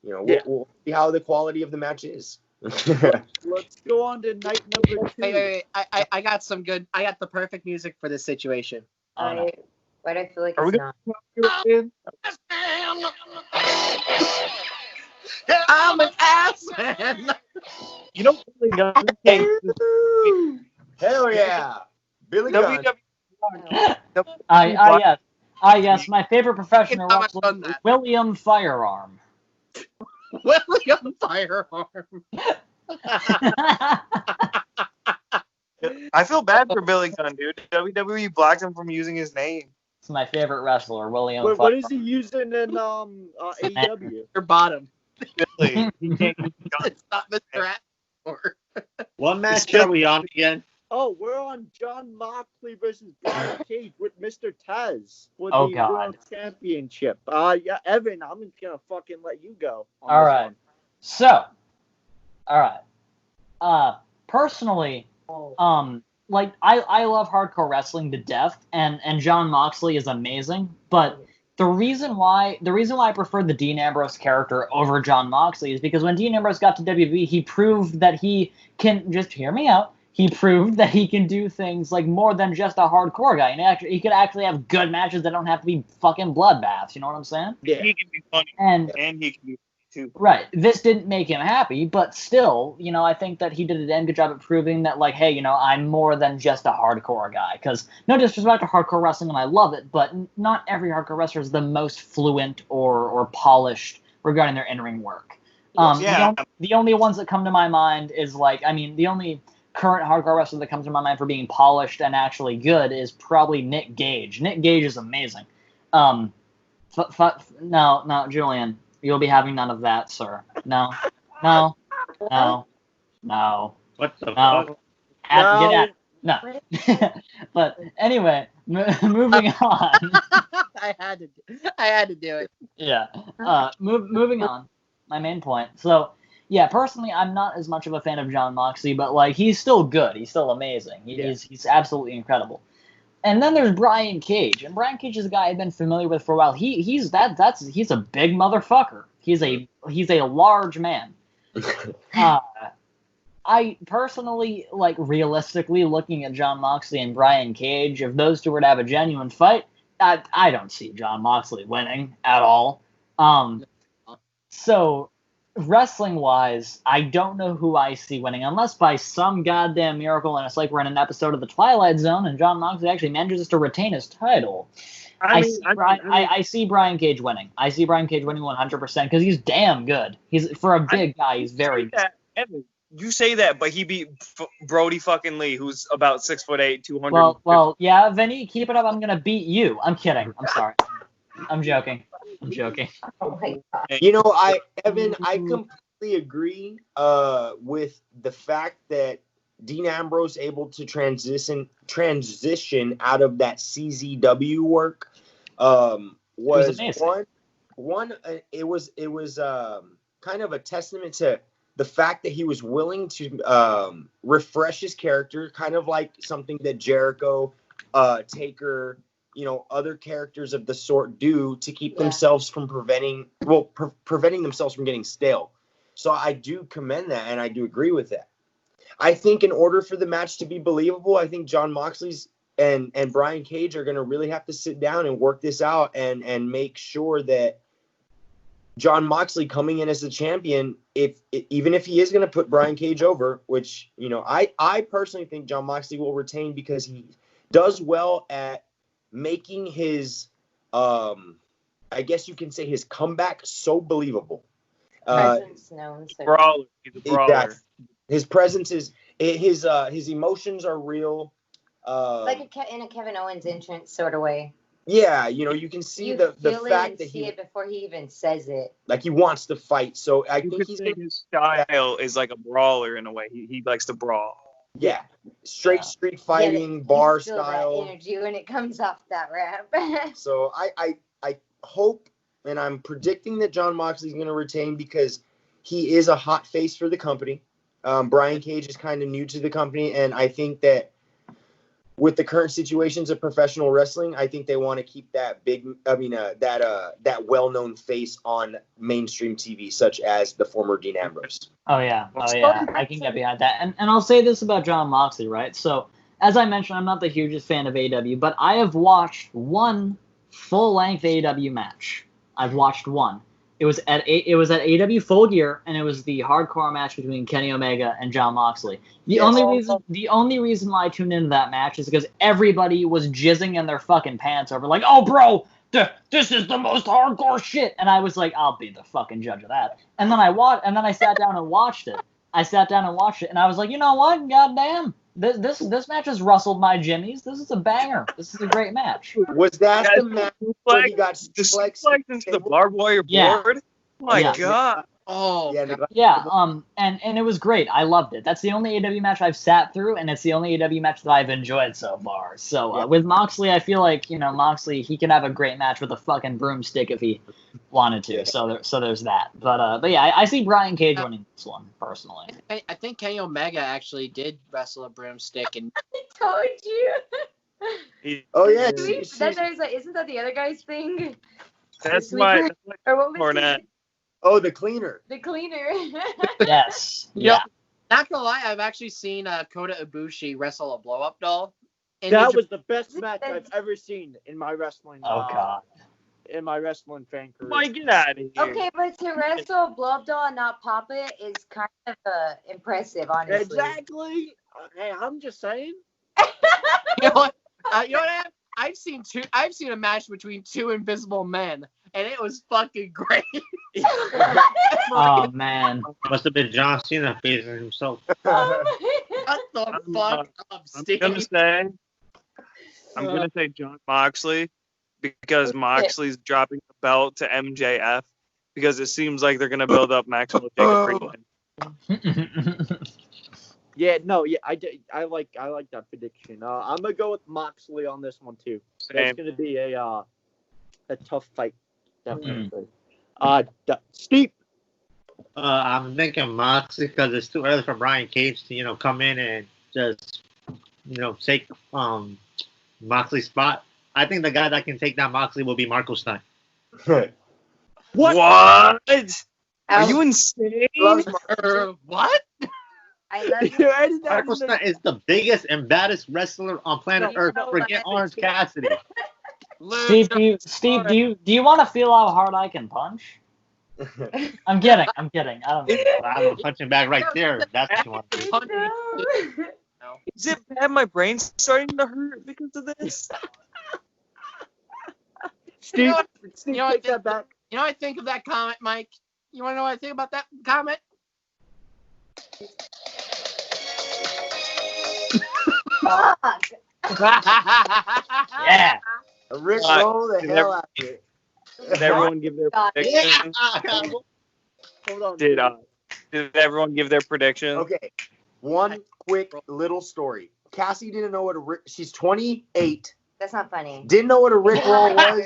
we'll see how the quality of the match is. Let's go on to night number 2. Wait. I got some good. I got the perfect music for this situation. Why do I feel like Are we it's not? I'm an ass man. You know, Billy Gunn takes Hell yeah. Billy Gunn. Yes. My favorite professional How much wrestler, fun that- William Firearm. William Firearm. I feel bad for Billy Gunn, dude. WWE blocked him from using his name. It's my favorite wrestler, William Wait, Firearm. what is he using in AEW? Your bottom. Billy. He can't It's not Mr. Ass. Or What match are we on again? Oh, we're on John Moxley versus Brian Cage with Mr. Taz for Oh, the God. World Championship. Yeah, Evan, I'm just gonna fucking let you go. on All this right. one. So, all right. Personally, like I love hardcore wrestling to death, and John Moxley is amazing. But the reason why I prefer the Dean Ambrose character over John Moxley is because when Dean Ambrose got to WWE, he proved that he can just hear me out. He proved that he can do things like more than just a hardcore guy, and he could actually have good matches that don't have to be fucking bloodbaths. You know what I'm saying? Yeah. He can be funny, And he can be too. right, this didn't make him happy, but still, I think that he did a damn good job at proving that, like, hey, I'm more than just a hardcore guy. Because no disrespect to hardcore wrestling, and I love it, but not every hardcore wrestler is the most fluent or polished regarding their in-ring work. Yeah. The only ones that come to my mind is the only current hardcore wrestler that comes to my mind for being polished and actually good is probably Nick Gage. Nick Gage is amazing. No, Julian. You'll be having none of that, sir. No. What the fuck? Get at it. No. But anyway, moving on. I had to do it. Yeah. Moving on. My main point. So, yeah, personally, I'm not as much of a fan of John Moxley, but he's still good. He's still amazing. He's absolutely incredible. And then there's Brian Cage, and Brian Cage is a guy I've been familiar with for a while. He's a big motherfucker. He's a large man. I personally, realistically, looking at John Moxley and Brian Cage, if those two were to have a genuine fight, I don't see John Moxley winning at all. So, wrestling-wise, I don't know who I see winning, unless by some goddamn miracle, and it's like we're in an episode of The Twilight Zone, and John Moxley actually manages to retain his title. I see Brian Cage winning. I see Brian Cage winning 100% because he's damn good. For a big guy, he's very good. Evan, you say that, but he beat Brody fucking Lee, who's about 6'8", 200. Well, yeah, Vinny, keep it up. I'm gonna beat you. I'm kidding. I'm sorry. I'm joking. Oh my God. Evan, I completely agree with the fact that Dean Ambrose able to transition out of that CZW work was one. It was kind of a testament to the fact that he was willing to refresh his character, kind of like something that Jericho, Taker, other characters of the sort do to keep themselves from preventing themselves from getting stale. So I do commend that, and I do agree with that. I think in order for the match to be believable, I think John Moxley's and Brian Cage are going to really have to sit down and work this out and make sure that John Moxley coming in as the champion, even if he is going to put Brian Cage over, which, I personally think John Moxley will retain because he does well at making his, I guess you can say his comeback so believable. Presence known. So brawler. He's a brawler. Exactly. His presence is his emotions are real. in a Kevin Owens entrance sort of way. Yeah, you can see the fact that he it before he even says it. Like he wants to fight. So I think his style is like a brawler in a way. He likes to brawl. Yeah, street fighting, bar feel style. That energy when it comes off that ramp. So I hope, and I'm predicting that John Moxley's going to retain because he is a hot face for the company. Brian Cage is kind of new to the company, and I think that with the current situations of professional wrestling, I think they want to keep that that well-known face on mainstream TV, such as the former Dean Ambrose. Oh yeah, I can get behind that. And I'll say this about John Moxley, right? So as I mentioned, I'm not the hugest fan of AEW, but I have watched one full-length AEW match. I've watched one. It was at AEW Full Gear, and it was the hardcore match between Kenny Omega and John Moxley. The only reason why I tuned into that match is because everybody was jizzing in their fucking pants over, like, oh, bro, this is the most hardcore shit. And I was like, I'll be the fucking judge of that. And then I sat down and watched it. And I was like, you know what? Goddamn. This match has rustled my jimmies. This is a banger. This is a great match. Was that the match where he got flexed into the barbed wire board? My God. Oh, and it was great. I loved it. That's the only AEW match I've sat through, and it's the only AEW match that I've enjoyed so far. So with Moxley, I feel like Moxley, he can have a great match with a fucking broomstick if he wanted to. So there's that. But yeah, I see Brian Cage winning this one personally. I think Kenny Omega actually did wrestle a broomstick, and I told you. Oh yeah, That's what I was like, isn't that the other guy's thing? That's my Or what was Cornette. Oh, the cleaner. The cleaner. Yes. Yeah. Not gonna lie, I've actually seen Kota Ibushi wrestle a blow-up doll. That was the best match I've ever seen in my wrestling. Oh God. In my wrestling fan career. Mike, get out of here. Okay, but to wrestle a blow-up doll and not pop it is kind of impressive, honestly. Exactly. Hey, I'm just saying. You know what? I've seen a match between two invisible men, and it was fucking great. Oh man. Must have been John Cena facing himself. Shut the fuck up, Steve. I'm gonna say John Moxley because Moxley's dropping the belt to MJF because it seems like they're gonna build up Maxwell Jacob Friedman. I like that prediction. I'm gonna go with Moxley on this one too. Same. It's gonna be a tough fight, definitely. Steve. I'm thinking Moxley because it's too early for Brian Cage to come in and just take Moxley's spot. I think the guy that can take down Moxley will be Marco Stein. What? Are you insane? What? I love you. Marco Stein is the biggest and baddest wrestler on planet Earth. Forget Orange Cassidy. Steve, do you want to feel how hard I can punch? I'm kidding. I don't know. I have a punching bag right there. That's what you want to do. Is it bad? My brain's starting to hurt because of this. Steve, You know what I think of that comment, Mike? You want to know what I think about that comment? Fuck. Yeah. Rick roll the hell out of it. Did everyone give their predictions? Hold on. Did everyone give their predictions? Okay. One quick little story. Cassie didn't know she's 28. That's not funny. Didn't know what a Rick roll was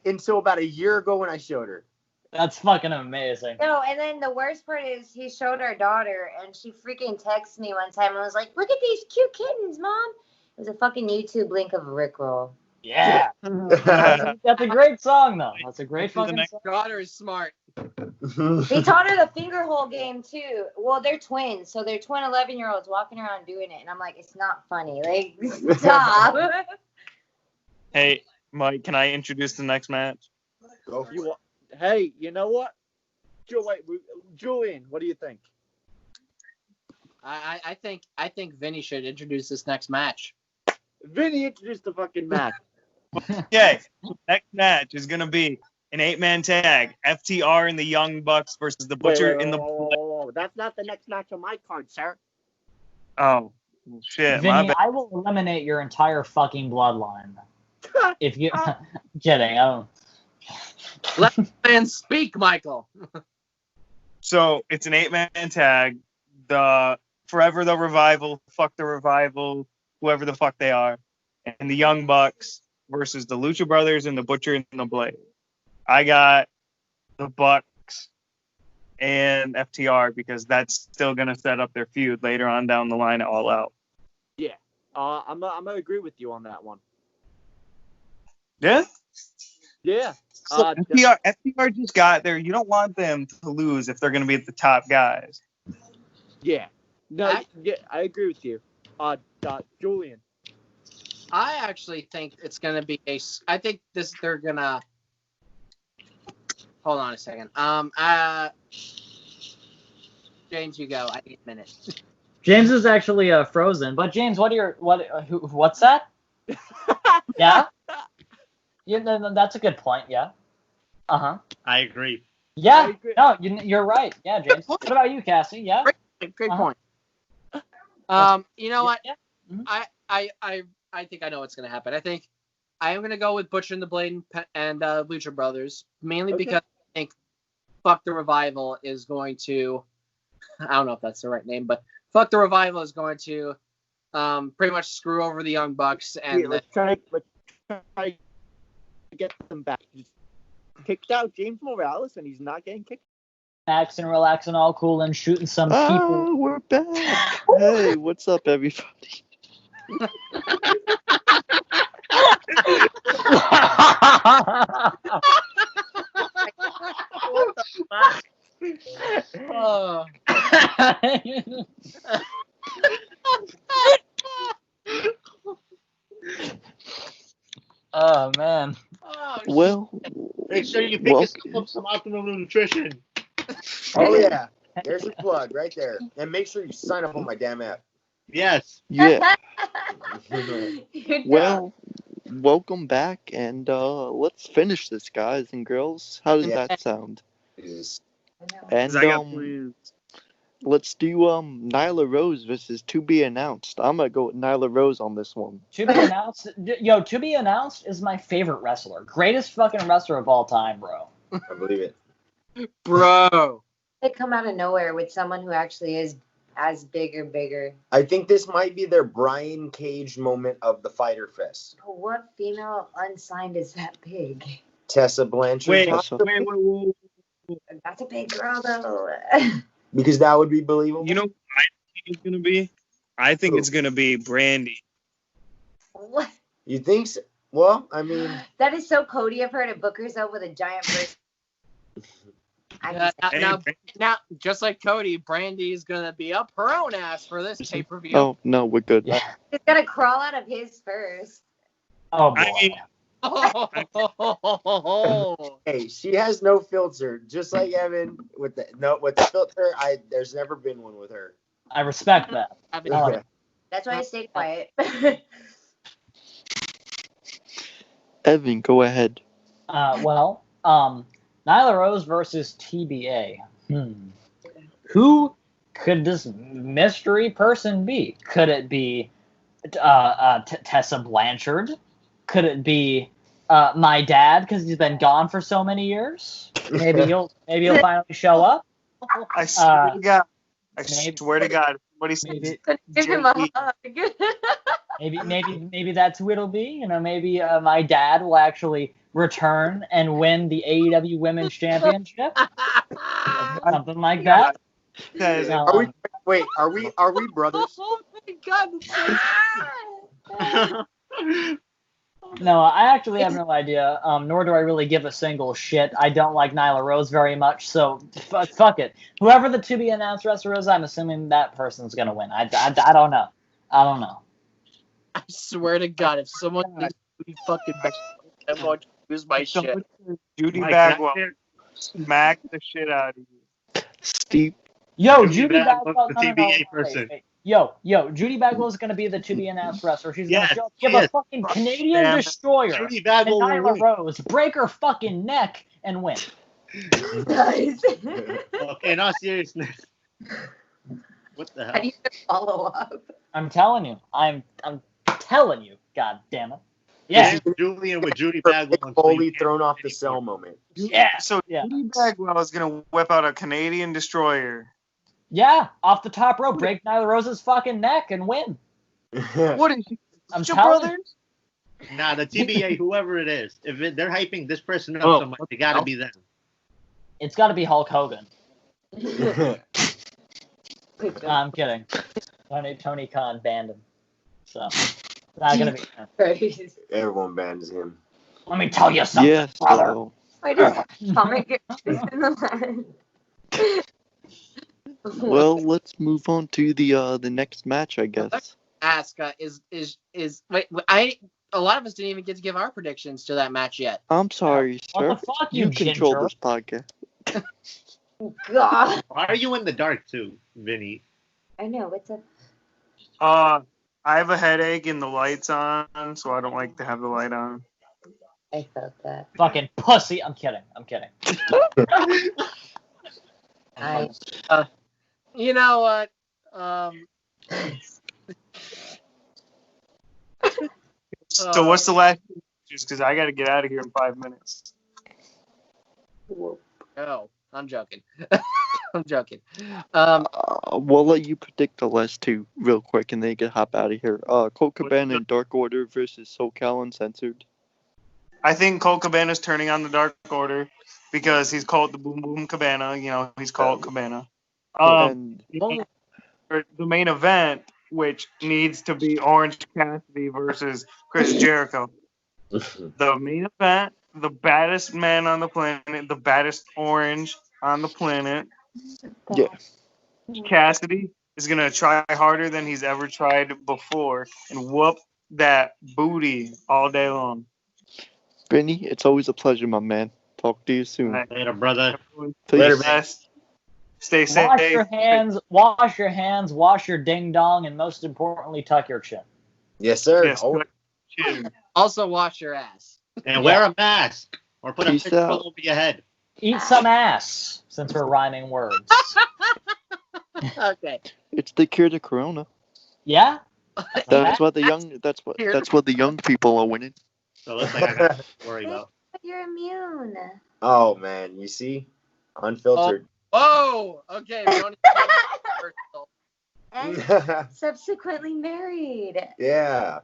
until about a year ago when I showed her. That's fucking amazing. No, and then the worst part is he showed our daughter, and she freaking texted me one time and was like, "Look at these cute kittens, Mom." It was a fucking YouTube link of a Rickroll. Yeah. That's a great song, though. That's a great fucking song. Daughter is smart. He taught her the finger hole game, too. Well, they're twins, so they're twin 11-year-olds walking around doing it, and I'm like, it's not funny. Like, stop. Hey, Mike, can I introduce the next match? Go for it. Hey, you know what? Julian, what do you think? I think Vinny should introduce this next match. Vinny, introduce the fucking match. Okay, next match is gonna be an 8-man tag. FTR and the Young Bucks versus the Butcher and the. Whoa. That's not the next match on my card, sir. Oh, shit. Vinny, My bad. I will eliminate your entire fucking bloodline. If you kidding, I don't. Let the man speak, Michael. So it's an 8-man tag. The Forever the Revival, fuck the Revival, whoever the fuck they are, and the Young Bucks versus the Lucha Brothers and the Butcher and the Blade. I got the Bucks and FTR because that's still gonna set up their feud later on down the line at All Out. Yeah. I'm gonna agree with you on that one. Yeah. Yeah. So FTR just got there. You don't want them to lose if they're going to be the top guys. Yeah. No. Yeah, I agree with you. Julian. I actually think it's gonna be I think they're gonna. Hold on a second. James, you go. I need a minute. James is actually frozen. But James, what's that? Yeah. Yeah, that's a good point. Yeah. I agree. Yeah. I agree. No, you're right. Yeah, James. What about you, Cassie? Yeah. Great point. You know what? Yeah. Mm-hmm. I think I know what's gonna happen. I think I am gonna go with Butcher and the Blade and Lucha Brothers, mainly because I think Fuck the Revival is going to. I don't know if that's the right name, but Fuck the Revival is going to pretty much screw over the Young Bucks and. Let's try to get them back. Just kicked out James Morales, and he's not getting kicked. Relaxing, relaxing, all cool, and shooting some people. We're back. Hey, what's up, everybody? Oh. Oh man. Oh, Well, Make sure you pick yourself up some optimal nutrition. Oh yeah, there's your plug right there. And make sure you sign up on my damn app. Yes. yeah. You're Well, welcome back, and let's finish this, guys and girls. How does Yeah. that sound? Yes. dumb. And I got quiz. let's do Nyla Rose versus To Be Announced. I'm gonna go with Nyla Rose on this one. To Be Announced. Yo, To Be Announced is my favorite wrestler. Greatest fucking wrestler of all time, bro. I believe it. Bro. They come out of nowhere with someone who actually is as big or bigger. I think this might be their Brian Cage moment of the Fighter Fest. But what female unsigned is that big? Tessa Blanchard. Wait. possibly? That's a big girl, though. Because that would be believable. You know what I think it's going to be? I think Who? it's going to be Brandy. What? You think so? Well, I mean, That is so Cody of her to book herself with a giant person. Now, just like Cody, Brandy's gonna be up her own ass for this pay-per-view. Oh no, we're good. Yeah. He's gonna crawl out of his first. Oh boy. I mean, hey, she has no filter, just like Evan with the filter. There's never been one with her. I respect that. Yeah. That's why I stay quiet. Evan, go ahead. Nyla Rose versus TBA. Who could this mystery person be? Could it be Tessa Blanchard? Could it be my dad because he's been gone for so many years? Maybe he'll finally show up. I swear to God. I maybe- swear to God. What he says. Give him a hug. Maybe that's who it'll be. You know, maybe my dad will actually return and win the AEW Women's Championship, something like that. Guys, Now, Are we? Wait, are we brothers? Oh my God! That's so No, I actually have no idea. Nor do I really give a single shit. I don't like Nyla Rose very much, so fuck it. Whoever the to be announced wrestler is, I'm assuming that person's gonna win. I don't know. I don't know. I swear to God, if someone needs to be fucking back, I'm going to lose my shit. Judy Mike, Bagwell that- smack the shit out of you. Steve. Yo, Judy Judy Bagwell's Bagwell. the No, TBA wait. person. Yo, Judy Bagwell's gonna be the to be announced wrestler. She's Yes, gonna give yes. a fucking Canadian Damn. destroyer Judy and Bagwell will Nyla win. Rose, break her fucking neck and win. Nice. Okay, not seriousness. What the How hell? do you follow up? I'm telling you. I'm telling you. God damn it. Yeah. Julian with Judy Bagwell. and Foley Clean thrown off the anymore. cell moment. Yeah. So Yeah. Judy Bagwell is gonna whip out a Canadian destroyer. Yeah, off the top rope, break Nyla Rose's fucking neck and win. What is I'm your telling brothers? Nah, the TBA, whoever it is, they're hyping this person up Oh, so much, they gotta be them. It's got to be Hulk Hogan. No, I'm kidding. Tony Khan banned him. So, not going to be him. Everyone bans him. Let me tell you something, Yes, brother. Why does Tommy get kissed in the head? Well, let's move on to the next match, I guess. Ask wait, a lot of us didn't even get to give our predictions to that match yet. I'm sorry, What sir. the fuck, you control ginger? this podcast. God. Why are you in the dark too, Vinny? I know, what's up? I have a headache and the light's on, so I don't like to have the light on. I felt that. Fucking pussy. I'm kidding. You know what? So what's the last? Just because I got to get out of here in 5 minutes. No, I'm joking. I'm joking. We'll let you predict the last two real quick, and then you can hop out of here. Colt Cabana and Dark Order versus SoCal Uncensored. I think Colt Cabana's turning on the Dark Order because he's called the Boom Boom Cabana. You know, he's called Cabana. And The main event, which needs to be Orange Cassidy versus Chris Jericho. The main event, the baddest man on the planet, the baddest orange on the planet. yeah, Cassidy is going to try harder than he's ever tried before and whoop that booty all day long. Vinny, it's always a pleasure, my man. Talk to you soon. Later, brother. Later, Best. Stay safe. Wash your hands, wash your ding dong, and most importantly, tuck your chin. Yes, sir. Yes, Oh, Also, wash your ass. And wear a mask or put a Peace picture out. over your head. Eat some ass, since we're rhyming words. Okay. It's the cure to Corona. Yeah? That's what the young. That's what the young people are winning. So it looks like I got to worry about. You're immune. oh man, you see, unfiltered. Whoa. Okay. We don't need to And subsequently married. yeah.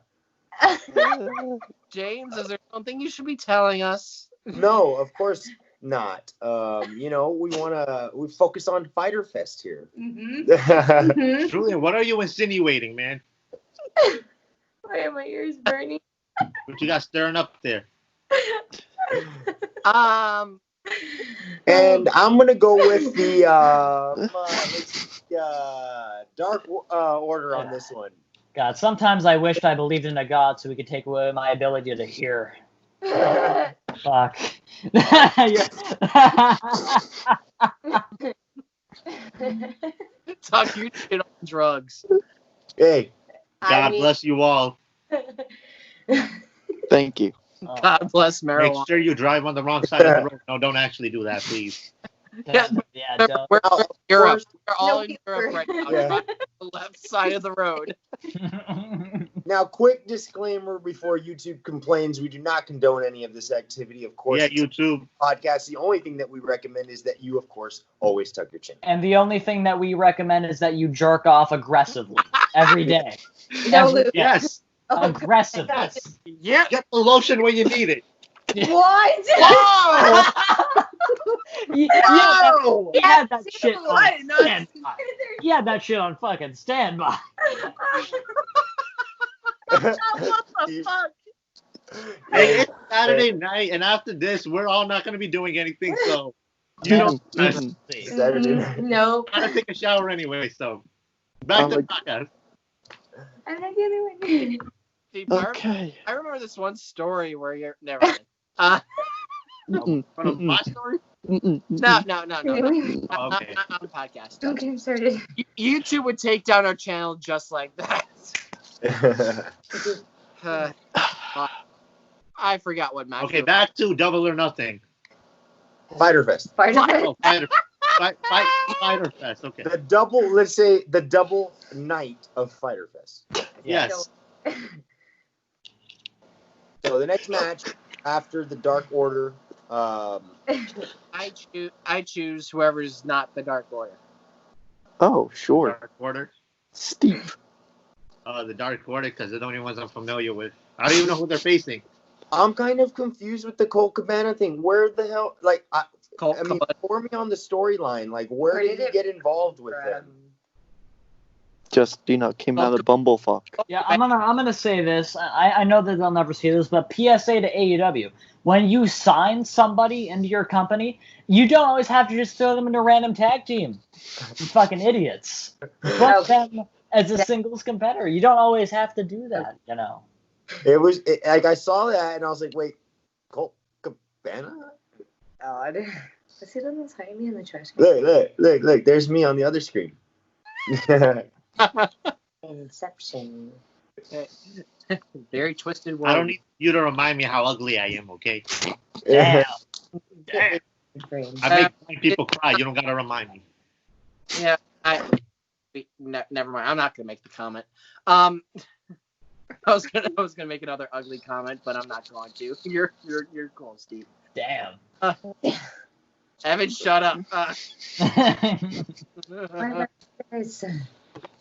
James, is there something you should be telling us? No, of course not. We focus on Fyter Fest here. Mm-hmm. Julian, what are you insinuating, man? Why are my ears burning? What you got stirring up there? And I'm gonna go with the Dark Order on this one. God, sometimes I wished I believed in a God so we could take away my ability to hear. Fuck. Talk your shit on drugs. Hey, God bless you all. Thank you. God bless marijuana. Make sure you drive on the wrong side of the road. No, don't actually do that, please. Yeah, don't. We're in Europe. course- We're all No, in we Europe were. right now. Yeah. Drive on the left side of the road. Now, quick disclaimer before YouTube complains: we do not condone any of this activity. Of course, Yeah, it's a YouTube. podcast. The only thing that we recommend is that you, of course, always tuck your chin. And the only thing that we recommend is that you jerk off aggressively every day. No, Every Luke. day. Yes. Aggressively. Yes. Yeah. Get the lotion when you need it. What? He had that shit on What? No, standby. He had that shit on fucking standby. What the fuck? Hey, it's Saturday night, and after this, we're all not going to be doing anything. So, you know, Saturday night. No. gotta take a shower anyway. So, back to the podcast. I'm not the only one. See, Okay. I remember this one story where you're never mind. From my story? No. Really? Oh, okay. Not on the podcast. Don't get him started. You two would take down our channel just like that. I forgot what match. Okay, back to Double or Nothing. Fyter Fest. Oh, Fyter Fest. Okay. The double, let's say the double night of Fyter Fest. Yes. So the next match after the Dark Order. I choose whoever's not the Dark Order. Oh, sure. Dark Order. Steve. The Dark Order, because they're the only ones I'm familiar with. I don't even know who they're facing. I'm kind of confused with the Colt Cabana thing. Where the hell, like, Colt pour me on the storyline. Like, where did he get involved with them? just came out of bumblefuck. Yeah, I'm gonna say this. I know that they'll never see this, but PSA to AEW: when you sign somebody into your company, you don't always have to just throw them into a random tag team. You fucking idiots. Book them as a singles competitor. You don't always have to do that, It was like I saw that and I was like, wait, Colt Cabana? God. Was he the one behind me in the trash can? Look. There's me on the other screen. Inception. Very twisted world. I don't need you to remind me how ugly I am, okay? Damn. I make people cry. You don't gotta remind me. Yeah, never mind. I'm not gonna make the comment. I was gonna make another ugly comment, but I'm not going to. You're cool, Steve. Damn. Evan, shut up.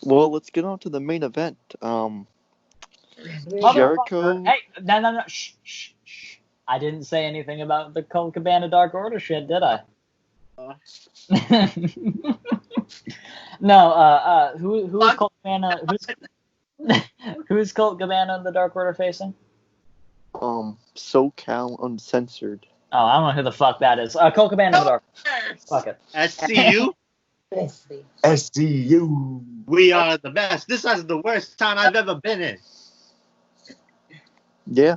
Well, let's get on to the main event. Jericho. Hey, no. Shh. I didn't say anything about the Colt Cabana Dark Order shit, did I? No. Who is Colt Cabana? Who's Colt Cabana and the Dark Order facing? SoCal Uncensored. Oh, I don't know who the fuck that is. Colt Cabana and the Dark Order. Fuck it. SCU? SCU. We are the best. This is the worst time I've ever been in. Yeah.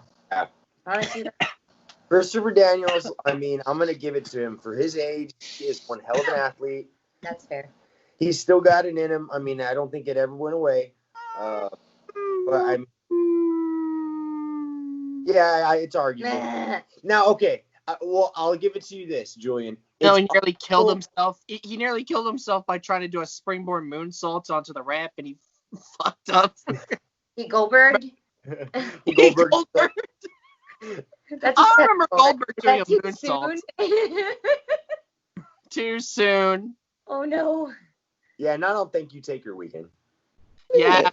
Christopher Daniels, I'm going to give it to him. For his age, he is one hell of an athlete. That's fair. He's still got it in him. I don't think it ever went away. But it's arguable. Now, okay. I'll give it to you this, Julian. No, he nearly killed himself. He nearly killed himself by trying to do a springboard moonsault onto the ramp, and he fucked up. He Goldberg? He Goldberg. That's I remember Goldberg doing a too moonsault. soon? Too soon. Oh, no. Yeah, and I don't think you take your weekend. Yeah.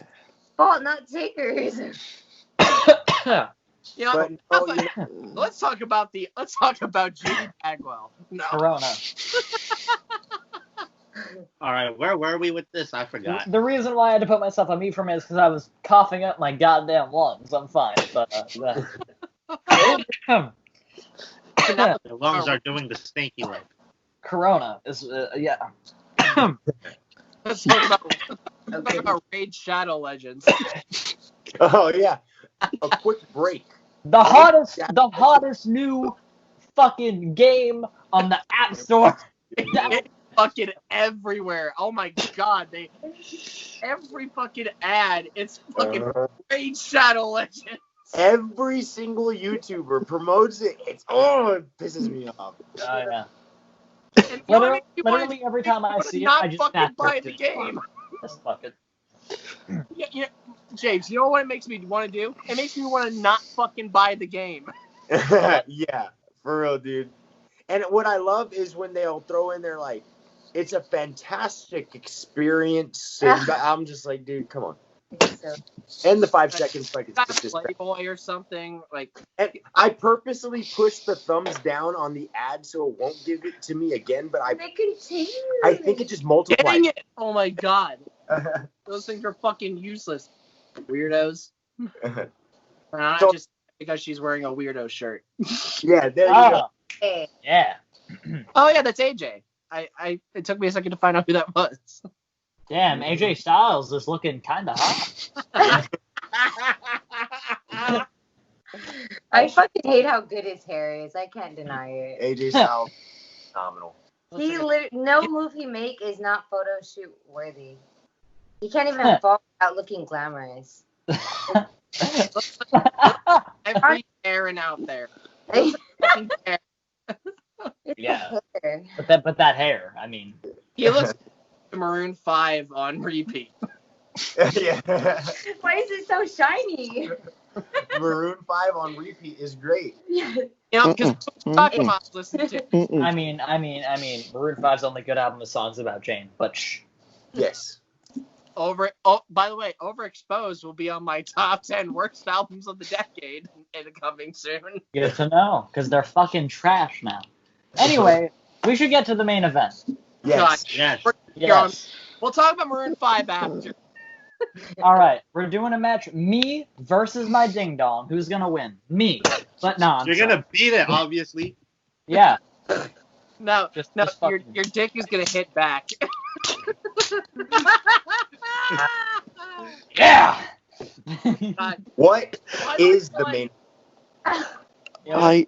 Fault, not takers. Let's talk about Judy Bagwell. No. Corona. All right, where were we with this? I forgot. The reason why I had to put myself on mute for a minute is because I was coughing up my goddamn lungs. I'm fine, but The lungs are doing the stinky leg. Corona is yeah. Let's talk about Raid Shadow Legends. Oh yeah, a quick break. The hottest new fucking game on the App Store. It's fucking everywhere. Oh my god, every fucking ad, it's fucking Raid Shadow Legends. Every single YouTuber promotes it. It pisses me off. Oh yeah. And Literally every time I see it, I just fucking buy the game. Just fuck it. Yeah, James, you know what it makes me want to do? It makes me want to not fucking buy the game. Yeah, for real, dude. And what I love is when they'll throw in there like, it's a fantastic experience. And I'm just like, dude, come on. And the 5 seconds like it's just Playboy or something like. And I purposely push the thumbs down on the ad so it won't give it to me again. But I think it just multiplies. Getting it. Oh my god, those things are fucking useless. Weirdos. Just because she's wearing a weirdo shirt. Yeah, there you go. Yeah. Oh yeah, that's AJ. It took me a second to find out who that was. Damn, AJ Styles is looking kind of hot. I fucking hate how good his hair is. I can't deny it. AJ Styles, phenomenal. No move he make is not photo shoot worthy. He can't even fall without looking glamorous. Every Aaron out there. Yeah. But that hair, I mean. He looks like Maroon 5 on repeat. Yeah. Why is it so shiny? Maroon 5 on repeat is great. Yeah. You know, because talking about listen to. I mean, Maroon 5's only good album is songs about Jane, but shh. Yes. By the way, Overexposed will be on my top 10 worst albums of the decade and coming soon. Good to know, because they're fucking trash now. Anyway, we should get to the main event. Yes. Yes. Yes. We'll talk about Maroon 5 after. All right, we're doing a match. Me versus my ding dong. Who's gonna win? Me. But no, I'm You're sorry. gonna beat it, obviously. Yeah. No, Just your fucking. dick is gonna hit back. Yeah. God, What why is do I the main? I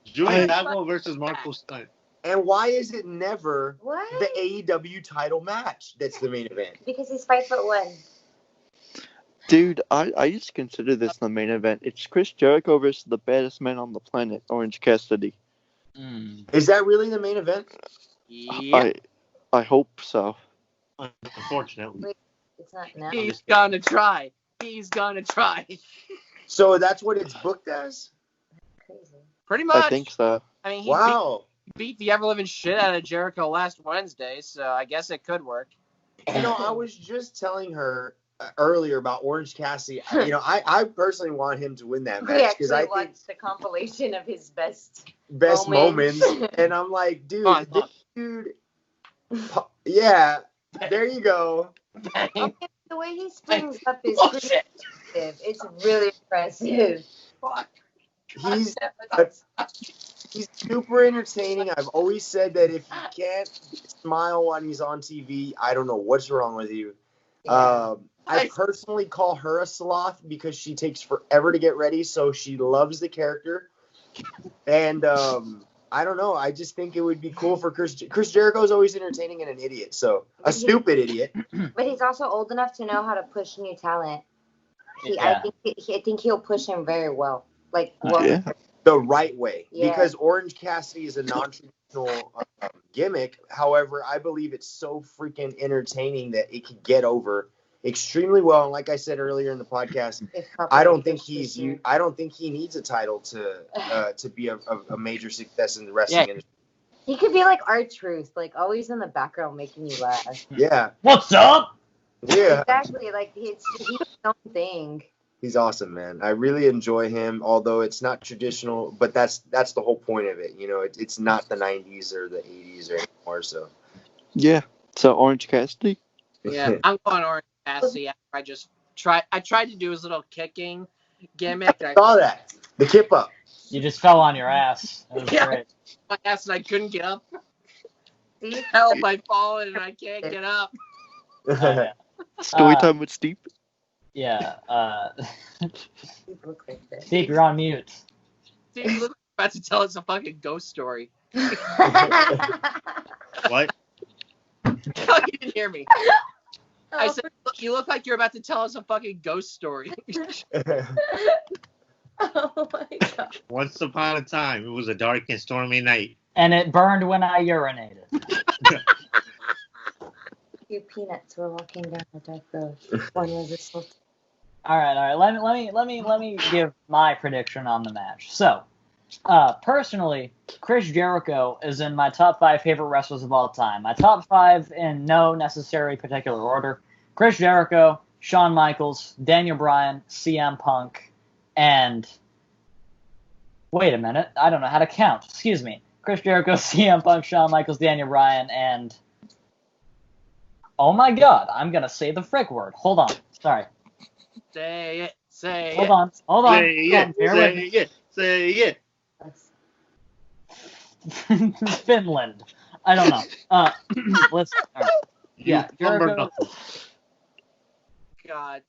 Julian I- Bagwell versus Marco Stunt. And why is it never What? the AEW title match that's the main event? Because he's 5'1". Dude, I just consider this the main event. It's Chris Jericho versus the baddest man on the planet, Orange Cassidy. Is that really the main event? Yeah, I hope so. Unfortunately. Wait, it's not now. he's gonna try. He's gonna try. So that's what it's booked as? Crazy. Pretty much. I think so. I mean, he Wow. beat the ever living shit out of Jericho last Wednesday, so I guess it could work. You know, I was just telling her earlier about Orange Cassidy. You know, I personally want him to win that We match because actually I think watched the compilation of his best. best moments. moments. And I'm like, dude, Come on, this dude. Yeah, there you go. Okay, the way he springs up is Oh, pretty shit. impressive. It's really impressive. He's he's super entertaining. I've always said that if you can't smile when he's on TV, I don't know what's wrong with you. I personally call her a sloth because she takes forever to get ready, so she loves the character. And I don't know. I just think it would be cool for Chris Jericho is always entertaining and an idiot, so a stupid idiot. But he's also old enough to know how to push new talent. Yeah. I think he'll push him very well. Like, Yeah. The right way, Yeah. because Orange Cassidy is a non-traditional gimmick. However, I believe it's so freaking entertaining that it could get over extremely well. And like I said earlier in the podcast, I don't think I don't think he needs a title to be a major success in the wrestling industry. He could be like R-Truth, like always in the background making you laugh. Yeah, What's up? yeah, Exactly, like he's his own thing. he's awesome, man. I really enjoy him, although it's not traditional. But that's the whole point of it. You know, it's not the '90s or the '80s or anymore. So Yeah. So Orange Cassidy? Yeah, I'm going Orange Cassidy. I tried to do his little kicking gimmick. I saw that, the kip up. You just fell on your ass. That was Yeah. great. My ass and I couldn't get up. See? Help! I fallen and I can't get up. Yeah. Story time with Steve? Yeah. You look like this. Steve, you're on mute. Dude, you look like you're about to tell us a fucking ghost story. What? Oh, you didn't hear me. I said, you look like you're about to tell us a fucking ghost story. Oh my god. Once upon a time, it was a dark and stormy night. And it burned when I urinated. Two peanuts were walking down the dark road. One was a sultan. All right. Let me give my prediction on the match. So, personally, Chris Jericho is in my top 5 favorite wrestlers of all time. My top 5 in no necessary particular order: Chris Jericho, Shawn Michaels, Daniel Bryan, CM Punk, and wait a minute, I don't know how to count. Excuse me. Chris Jericho, CM Punk, Shawn Michaels, Daniel Bryan, and oh my God, I'm gonna say the frick word. Hold on. Sorry. Say it. Say Hold it. on. Hold on. Say it. Bear with me. Say it. Say it. Finland. I don't know. Let's. All right. Yeah, You lumber Jericho. knuckle. God.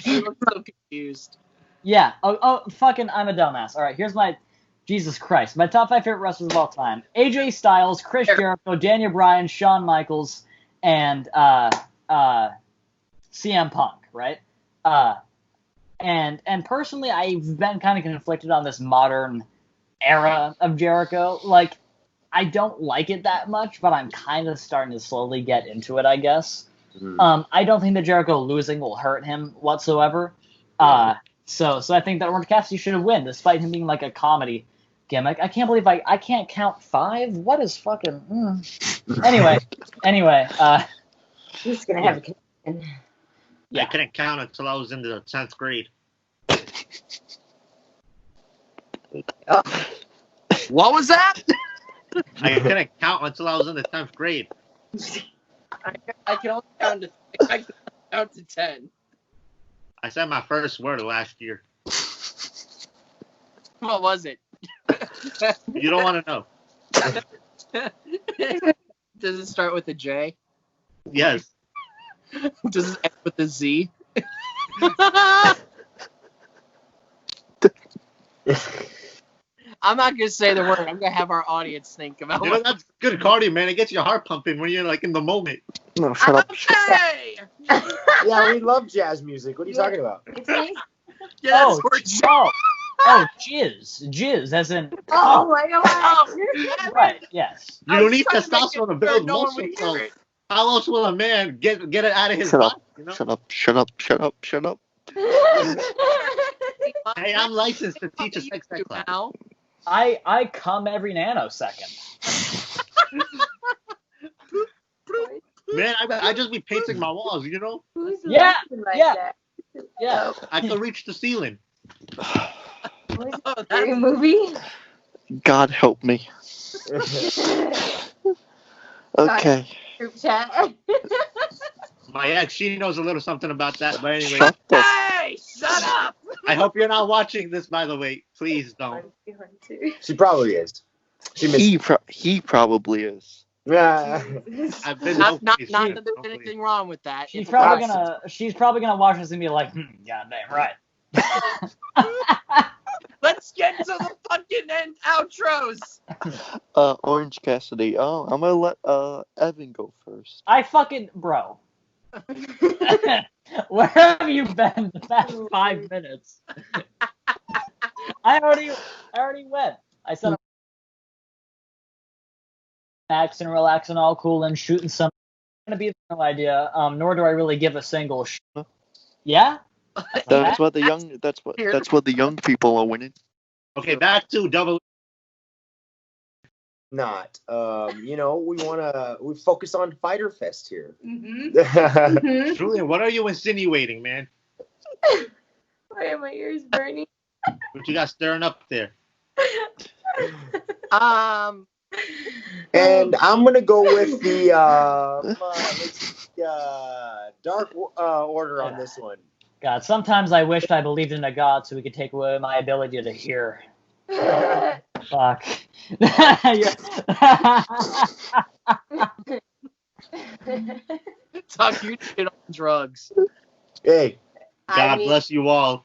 You look so confused. Yeah. Oh, fucking, I'm a dumbass. All right, here's my. Jesus Christ. My top 5 favorite wrestlers of all time: AJ Styles, Chris Jericho, Daniel Bryan, Shawn Michaels, and CM Punk. Right. And personally, I've been kind of conflicted on this modern era of Jericho. Like, I don't like it that much, but I'm kind of starting to slowly get into it, I guess. I don't think that Jericho losing will hurt him whatsoever. So I think that Orange Cassidy should have win, despite him being like a comedy gimmick. I can't believe I can't count 5. What is fucking? Anyway. He's gonna have a connection. I couldn't count until I was in the 10th grade. What was that? I couldn't count until I was in the 10th grade. I can only count to 6. Out to 10. I said my first word last year. What was it? You don't want to know. Does it start with a J? Yes. Does it end with a Z? I'm not gonna say the word. I'm gonna have our audience think about You know, that's good cardio, man. It gets your heart pumping when you're like in the moment. No, shut up. Okay! Yeah, we love jazz music. What are you talking about? It's me. Yes, Jizz, as in. Oh my god. Oh, Right, yes. You I don't was need trying to make testosterone to it build sure no one muscle. would So hear it. how else will a man get it out of his Shut body? up. You know? Shut up. Shut up. Shut up. Shut up. Hey, I'm licensed to teach a sex ed class. Now. I come every nanosecond. Man, I just be painting my walls, you know? Who's Yeah, laughing like yeah. that? Yeah. I could reach the ceiling. What is it, Oh, a scary that's movie? God help me. Okay. Group chat. My ex, she knows a little something about that. But anyway, Shut the Hey, shut up! I hope you're not watching this, by the way. Please don't. She probably is. He probably is. Yeah. I've been Not no that there's anything wrong with that. She's It's probably awesome. gonna watch this and be like, goddamn right. Let's get to the fucking end outros. Orange Cassidy. Oh, I'm gonna let Evan go first. I fucking bro. Where have you been the past 5 minutes? I already went. I said I'm relaxing, all cool, and shooting some. Gonna be no idea. Nor do I really give a single. Yeah. That's what the young people are winning. Okay, back to double. Not. We focus on Fyter Fest here. Mm-hmm. Julian, what are you insinuating, man? Why are my ears burning? What you got stirring up there? And I'm gonna go with the Dark Order on this one. God, sometimes I wished I believed in a god so he could take away my ability to hear. Fuck. Talk your shit on drugs. Hey. God bless you all.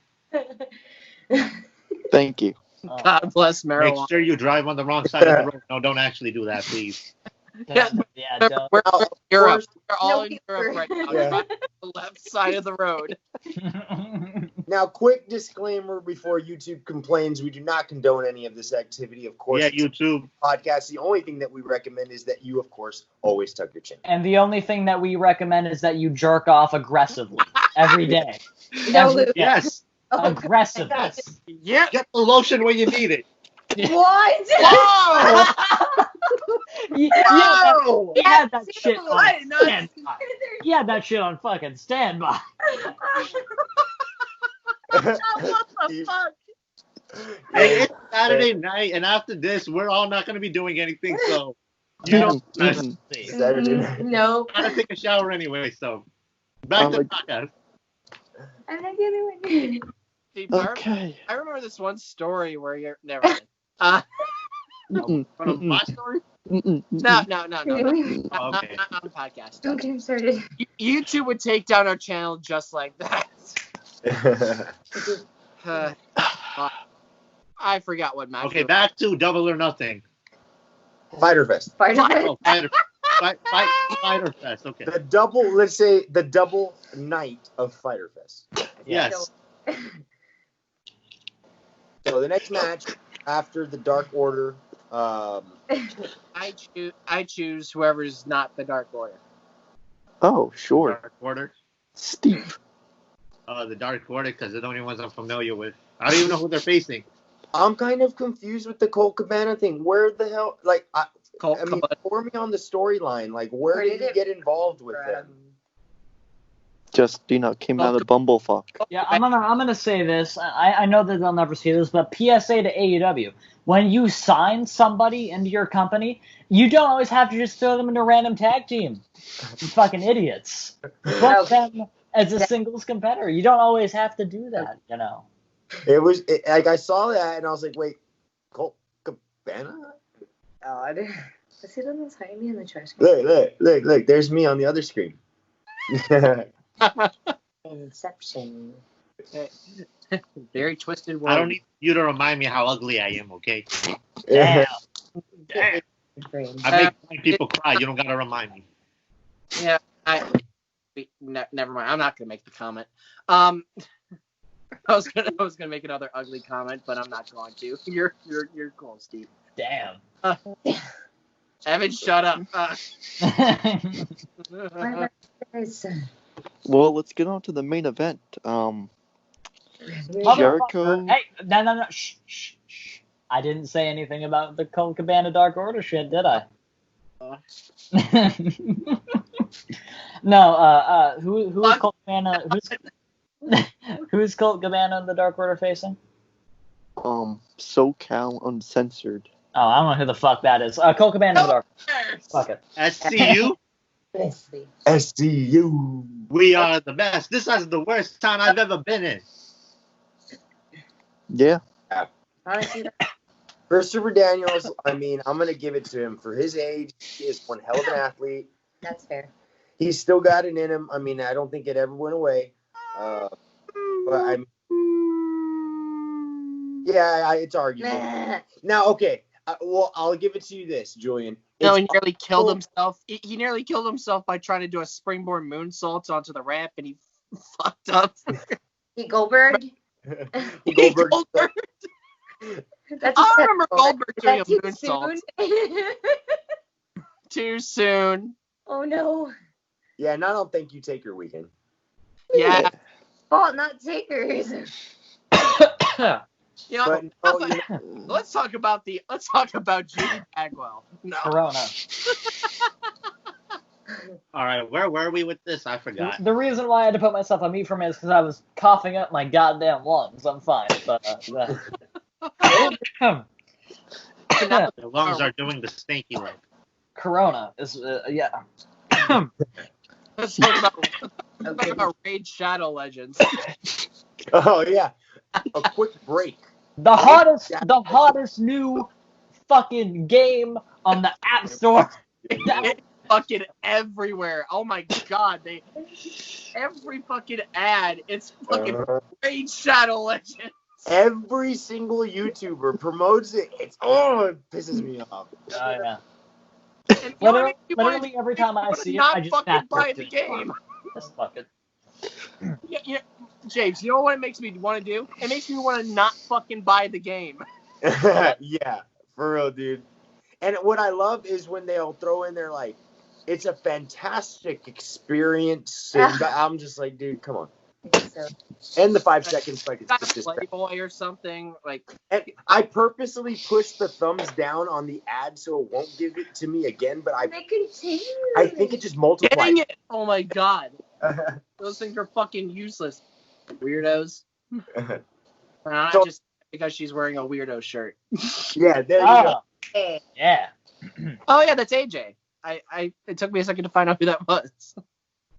Thank you. God bless marijuana. Make sure you drive on the wrong side of the road. No, don't actually do that, please. Yeah, We're in Europe. We're all in Europe right now. Yeah. Driving on the left side of the road. Now, quick disclaimer before YouTube complains: we do not condone any of this activity. Of course, Yeah, YouTube podcast. The only thing that we recommend is that you, of course, always tuck your chin. And the only thing that we recommend is that you jerk off aggressively every day. No Every lube. day. Yes. Aggressively. Yes. Yeah. Get the lotion when you need it. What? He had that shit on standby. He had that shit on fucking standby. What the fuck? Hey, it's Saturday night, and after this, we're all not going to be doing anything, so you know, Saturday night. No. gotta take a shower anyway. So back to the podcast. I'm not the other one. Steve, Okay. I remember this one story where you're never mind. My story? No. Really? Oh, okay. Not on the podcast. Don't get him started. You two would take down our channel just like that. I forgot what match. Okay, back to Double or Nothing. Fyter Fest. Oh, Fyter Fest. Okay. The double, let's say the double night of Fyter Fest. Yes. So the next match after the Dark Order. I choose whoever's not the Dark Order. Oh, sure. Dark Order. Steve. The Dark Order, because they're the only ones I'm familiar with. I don't even know who they're facing. I'm kind of confused with the Colt Cabana thing. Where the hell, like, pour me on the storyline. Like, where did you get involved with them? Just, came out of bumblefuck. Yeah, I'm gonna say this. I know that they'll never see this, but PSA to AEW. When you sign somebody into your company, you don't always have to just throw them into a random tag team. You fucking idiots. as a singles competitor. You don't always have to do that, you know. Like I saw that and I was like, wait, Colt Cabana? God. Let's see those hide me in the trash. Look. There's me on the other screen. Inception. Very twisted world. I don't need you to remind me how ugly I am, okay? Damn. Damn. I make people cry. You don't gotta remind me. Yeah, never mind. I'm not gonna make the comment. I was gonna make another ugly comment, but I'm not going to. You're cool, Steve. Damn. Evan, shut up. Well, let's get on to the main event. Jericho. Hey, no. Shh. I didn't say anything about the Colt Cabana Dark Order shit, did I? No. Who's Colt Cabana? Who's Colt Cabana and the Dark Order facing? SoCal Uncensored. Oh, I don't know who the fuck that is. Colt Cabana and the Dark Order. Fuck it. SCU. SCU. We are the best. This is the worst town I've ever been in. Yeah. Christopher Daniels, I mean, I'm going to give it to him. For his age, he is one hell of an athlete. That's fair. He's still got it in him. I mean, I don't think it ever went away. But I mean, yeah, it's arguable. Now, okay. Well, I'll give it to you this, Julian. No, he nearly killed himself. He nearly killed himself by trying to do a springboard moonsault onto the ramp, and he fucked up. He Goldberg? Goldberg. I remember Goldberg doing a moonsault. Too soon. Oh, no. Yeah, and I don't think you take your weekend. Yeah. Fault, not takers. You know, let's talk about Judy Bagwell. No. Corona. All right, where were we with this? I forgot. The reason why I had to put myself on mute for a minute is because I was coughing up my goddamn lungs. I'm fine, but The lungs are doing the stinky leg. Corona is yeah. Let's talk about Raid Shadow Legends. Oh yeah, a quick break. The hottest new fucking game on the App Store. It's fucking everywhere. Oh my god, every fucking ad, it's fucking Raid Shadow Legends. Every single YouTuber promotes it. It pisses me off. Oh yeah. And Literally every time I see it, I just fucking buy the game. Just fuck it. Yeah, James, you know what it makes me want to do? It makes me want to not fucking buy the game. Yeah, for real, dude. And what I love is when they'll throw in there like, it's a fantastic experience. And I'm just like, dude, come on. And the 5 seconds like it's just Playboy or something like. And I purposely push the thumbs down on the ad so it won't give it to me again. But they continue. I think it just multiplies. Dang it! Oh my god, those things are fucking useless. Weirdos. Just because she's wearing a weirdo shirt. Yeah, there you go. Yeah. Oh yeah, that's AJ. It took me a second to find out who that was.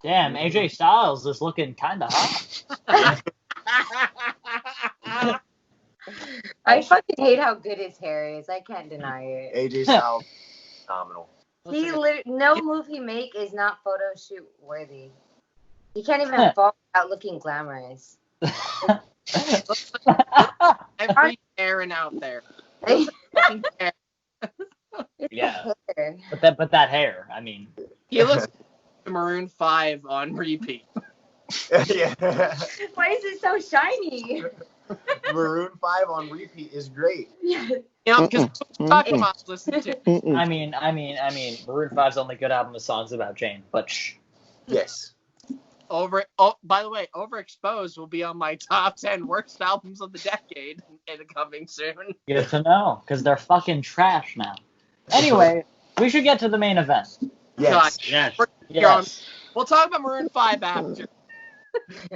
Damn, AJ Styles is looking kind of hot. I fucking hate how good his hair is. I can't deny it. AJ Styles, phenomenal. No move he make is not photo shoot worthy. He can't even fall without looking glamorous. Every Aaron out there. Yeah. But that hair, I mean. He looks like Maroon 5 on repeat. Yeah. Why is it so shiny? Maroon 5 on repeat is great. Yeah. You know, because talking about listen to. I mean, Maroon 5's only good album of songs about Jane, but shh. Yes. By the way, Overexposed will be on my top 10 worst albums of the decade and coming soon. Good to know, because they're fucking trash now. Anyway, we should get to the main event. Yes. Yes. We'll talk about Maroon 5 after.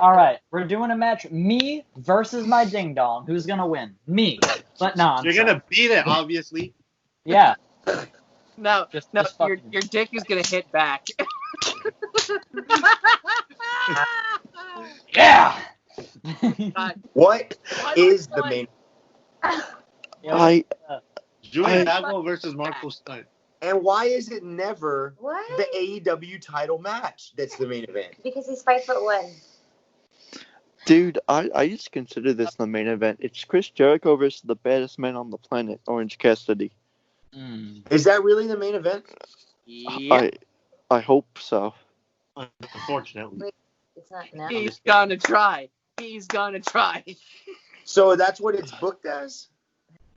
All right, we're doing a match, me versus my ding dong. Who's gonna win? Me, but no. You're gonna beat it, obviously. Yeah. No, your dick is gonna hit back. God. What Why is don't the main? I Julian Bagwell versus Marco Stunt. And why is it never What? the AEW title match that's the main event? Because he's 5'1". Dude, I just consider this the main event. It's Chris Jericho versus the baddest man on the planet, Orange Cassidy. Is that really the main event? Yeah. I hope so. Unfortunately. Wait, it's not now. He's gonna try. He's gonna try. So that's what it's booked as?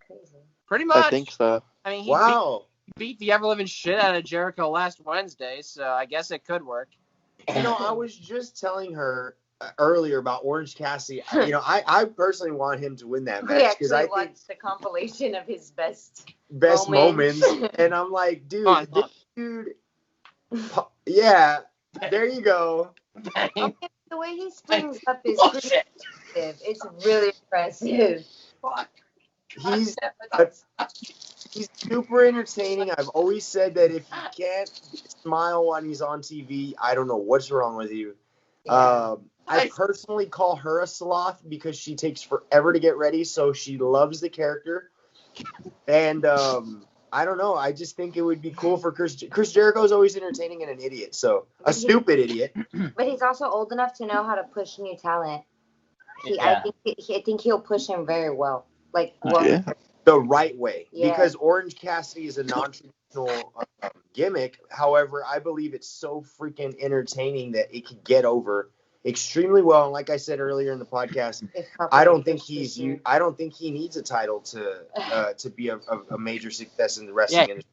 Crazy. Pretty much. I think so. I mean, he Wow. beat the ever living shit out of Jericho last Wednesday, so I guess it could work. You know, I was just telling her earlier about Orange Cassidy. You know, I personally want him to win that We match because actually I think watched the compilation of his best moments. And I'm like, dude, Come on, this dude. Yeah, there you go. Okay, the way he springs up is Oh, pretty shit. impressive. It's really impressive. He's super entertaining. I've always said that if you can't smile when he's on TV, I don't know what's wrong with you. Yeah. I personally call her a sloth because she takes forever to get ready, so she loves the character. And I don't know. I just think it would be cool for Chris Jericho's always entertaining and an idiot, so a stupid idiot. But he's also old enough to know how to push new talent. Yeah. I think he'll push him very well. Like, well, Yeah. The right way, Yeah. because Orange Cassidy is a non-traditional gimmick. However, I believe it's so freaking entertaining that it could get over extremely well. And like I said earlier in the podcast, I don't think I don't think he needs a title to be a major success in the wrestling industry.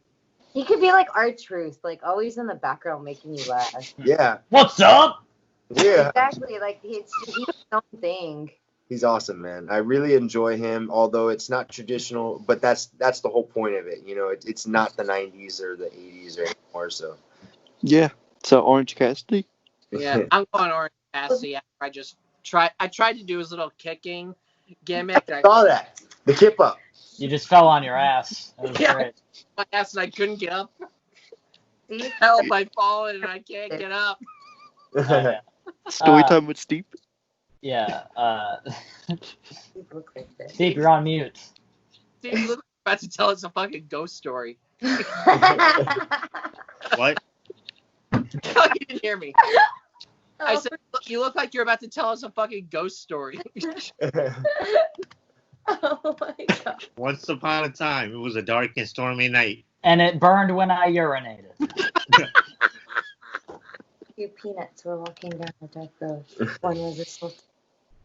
He could be like R-Truth, like always in the background making you laugh. Yeah, What's up? yeah. Exactly, like he's his own thing. He's awesome, man. I really enjoy him, although it's not traditional, but that's the whole point of it. You know, it's not the 90s or the 80s or anymore, so. Yeah. So Orange Cassidy? Yeah, I'm going Orange Cassidy after I tried to do his little kicking gimmick. I saw that. The kip up. You just fell on your ass. That was Yeah. great. My ass and I couldn't get up. See? Help, I've fallen and I can't get up. Oh, yeah. Story time with Steve? Yeah. You look like this. Steve, you're on mute. Dude, you look like you're about to tell us a fucking ghost story. What? You didn't hear me. I said, you look like you're about to tell us a fucking ghost story. Oh my god. Once upon a time, it was a dark and stormy night. And it burned when I urinated. Two peanuts were walking down a dark road. One was a sultan.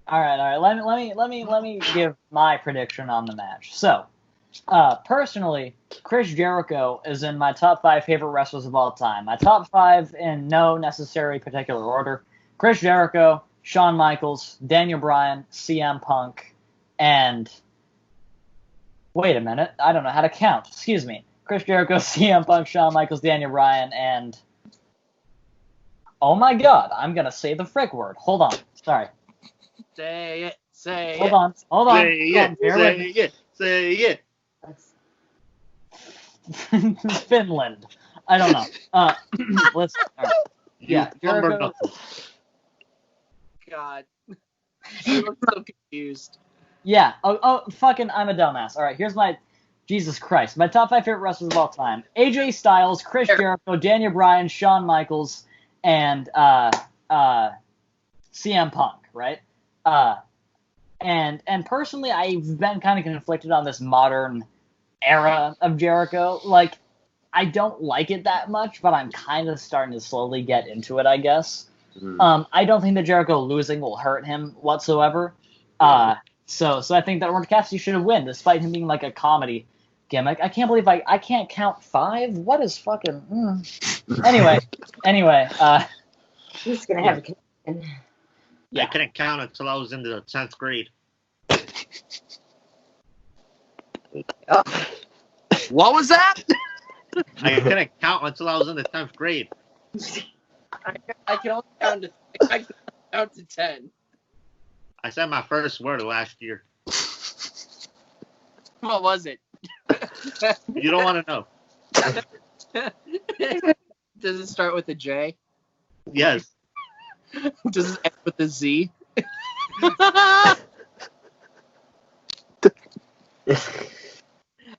All right. Let me give my prediction on the match. So, personally, Chris Jericho is in my top 5 favorite wrestlers of all time. My top 5 in no necessary particular order: Chris Jericho, Shawn Michaels, Daniel Bryan, CM Punk, and wait a minute, I don't know how to count. Excuse me. Chris Jericho, CM Punk, Shawn Michaels, Daniel Bryan, and oh my God, I'm gonna say the frick word. Hold on. Sorry. Say it. Say Hold it. on. Hold on. Say Hold on. it. Bear with me. Say it. Say it. Finland. I don't know. Let's. All right. Yeah, Jericho. God. You look so confused. Yeah. Oh, fucking, I'm a dumbass. All right, here's my. Jesus Christ. My top 5 favorite wrestlers of all time: AJ Styles, Chris Jericho, Daniel Bryan, Shawn Michaels, and CM Punk. Right. And personally, I've been kind of conflicted on this modern era of Jericho. Like, I don't like it that much, but I'm kind of starting to slowly get into it, I guess. I don't think that Jericho losing will hurt him whatsoever. So I think that Orange Cassidy should have win, despite him being like a comedy gimmick. I can't believe I can't count 5. What is fucking? Anyway. He's gonna have a connection. I couldn't count until I was in the 10th grade. What was that? I couldn't count until I was in the 10th grade. I can only count to 10. I said my first word last year. What was it? You don't want to know. Does it start with a J? Yes. Does it end with a Z?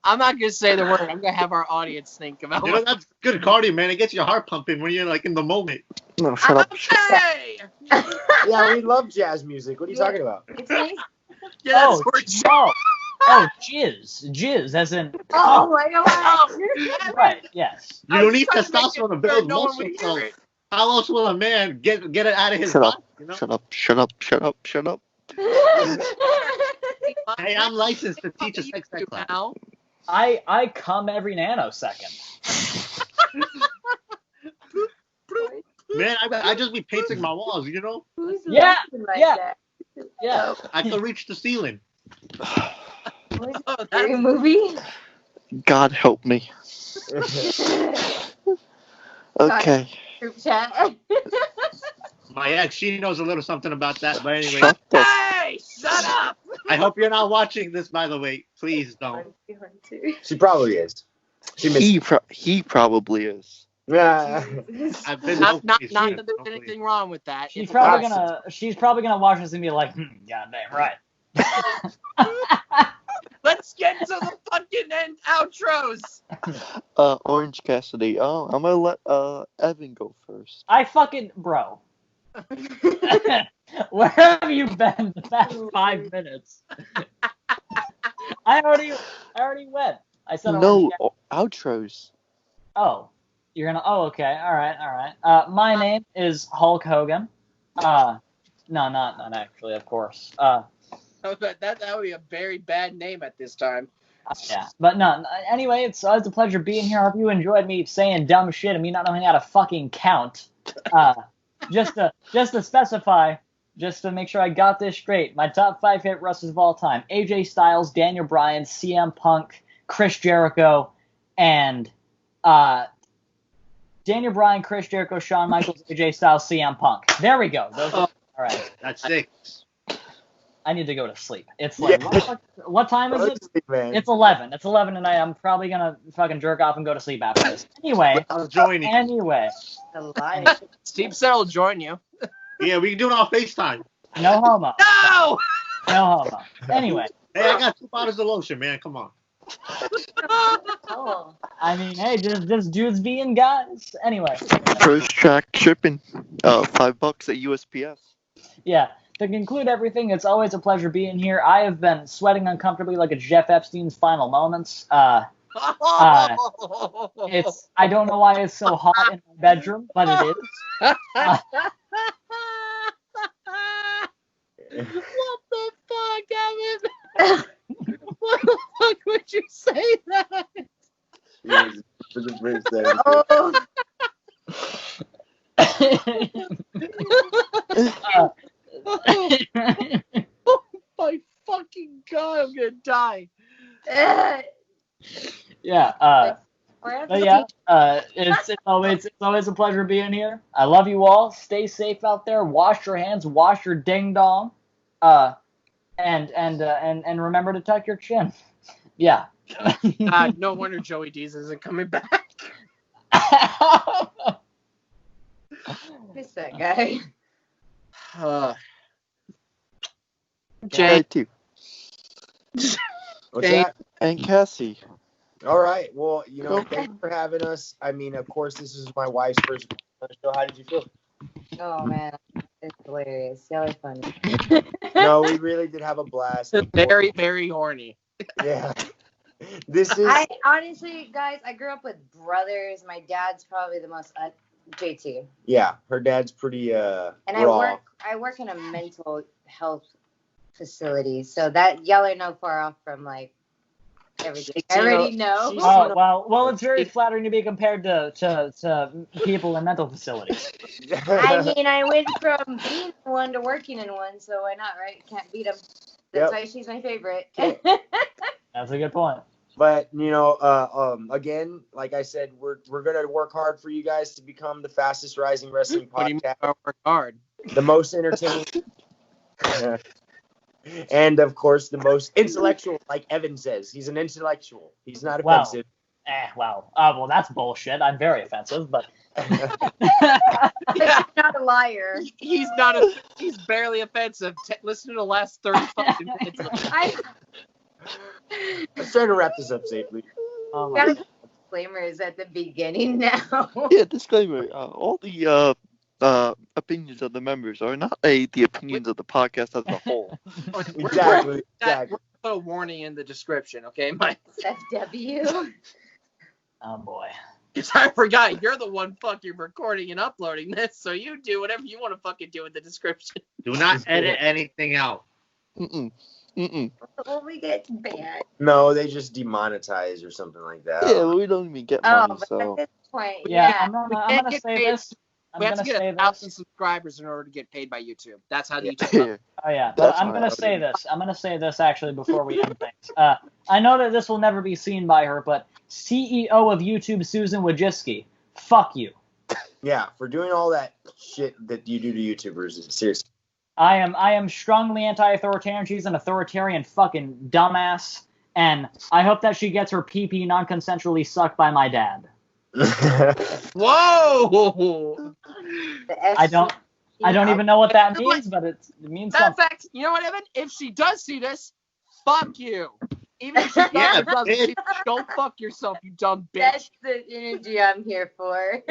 I'm not gonna say the word. I'm gonna have our audience think about You know, it. that's good cardio, man. It gets your heart pumping when you're like in the moment. No, shut up. Hey! Yeah, we love jazz music. What are you talking about? It's nice. Yeah, that's Oh, where jizz, as in. Oh my god. Oh, Right. Yes. You I don't was need trying to make testosterone to it build so no one muscle. would So hear it. how else will a man get it out of his Shut body? up. You know? Shut up. Shut up. Shut up. Shut up. Hey, I'm licensed to teach a sex ed class. Now. I come every nanosecond. Man, I just be painting my walls. You know, Who's Yeah, laughing like yeah. that? Yeah. I can reach the ceiling. What is Oh, it, scary that's movie? God help me. Okay. Group chat. My ex, she knows a little something about that. But anyway, Shut the Hey! Shut up! I hope you're not watching this. By the way, please don't. She probably is. She missed. He probably is. Yeah. I've been Not no place. that there's No place. anything wrong with that. She's It's probably awesome. gonna watch this and be like, goddamn right. Let's get to the fucking end outros. Orange Cassidy. Oh, I'm gonna let Evan go first. I fucking bro. Where have you been the past 5 minutes? I already went. I said No outros. Oh, you're gonna. Oh, okay. All right. My name is Hulk Hogan. No, not actually, of course. That would be a very bad name at this time. Yeah, but no. Anyway, it's always a pleasure being here. I hope you enjoyed me saying dumb shit and me not knowing how to fucking count. Just to specify, just to make sure I got this straight. My top 5 hit wrestlers of all time: AJ Styles, Daniel Bryan, CM Punk, Chris Jericho, and Daniel Bryan, Chris Jericho, Shawn Michaels, AJ Styles, CM Punk. There we go. Those all right. That's 6. I need to go to sleep. It's like, what time is it? Man. It's 11. It's 11 tonight. I'm probably going to fucking jerk off and go to sleep after this. Anyway. I was joining. Steve said I'll join you. Yeah, we can do it on FaceTime. No homo. No! No homo. Anyway. Hey, I got 2 bottles of lotion, man. Come on. Oh. I mean, hey, just dudes being guys. Anyway. First track shipping. $5 at USPS. Yeah. To conclude everything, it's always a pleasure being here. I have been sweating uncomfortably like it's Jeff Epstein's final moments. I don't know why it's so hot in my bedroom, but it is. What the fuck, Evan? What the fuck would you say that? For the bridge there. Oh my fucking god, I'm gonna die. Yeah, but yeah, it's always a pleasure being here. I love you all. Stay safe out there. Wash your hands. Wash your ding dong. And remember to tuck your chin. Yeah. No wonder Joey Dees isn't coming back. Who's that guy? Jay. too. What's that? And Cassie. All right. Well, thanks for having us. I mean, of course, this is my wife's first show. How did you feel? Oh man, it's hilarious. Y'all are funny. No, we really did have a blast. Very, very horny. Yeah. This is. I honestly, guys, I grew up with brothers. My dad's probably the most JT. Yeah, her dad's pretty And raw. I work in a mental health facility, so that y'all are no far off from like everything. I already know. Oh, well, it's very flattering to be compared to people in mental facilities. I mean, I went from being in one to working in one, so why not, right? Can't beat them. That's why she's my favorite. That's a good point. But again, like I said, we're gonna work hard for you guys to become the fastest rising wrestling What do you mean podcast, by work hard? the most entertaining, and of course the most intellectual. Like Evan says, he's an intellectual. He's not Wow. offensive. Wow. Well, that's bullshit. I'm very offensive, but He's not a liar. He's not. He's barely offensive. Listen to the last 35 minutes. Let's try to wrap this up safely. Gotta put disclaimers at the beginning now. Yeah, disclaimer. All the opinions of the members are not the opinions of the podcast as a whole. Exactly. We're put a warning in the description, okay, Mike? FW. oh boy. Because I forgot, you're the one fucking recording and uploading this, so you do whatever you want to fucking do in the description. Do not edit anything out. Well, we get banned. No, they just demonetize or something like that. Yeah, we don't even get Oh, money, but so. at this point, Yeah, yeah. I'm gonna say this. We have to get 1,000 this. subscribers in order to get paid by YouTube. That's how the YouTube. Yeah. Oh yeah, That's but I'm gonna not say outed. this. I'm gonna say this actually before we end things. I know that this will never be seen by her, but CEO of YouTube, Susan Wojcicki, fuck you. Yeah, for doing all that shit that you do to YouTubers. Seriously. I am strongly anti-authoritarian. She's an authoritarian fucking dumbass, and I hope that she gets her pee-pee non-consensually sucked by my dad. Whoa! I don't even know what that means, but it means Matter of something. fact, you know what, Evan? If she does see this, fuck you. Even if she doesn't, don't fuck yourself, you dumb bitch. That's the energy I'm here for.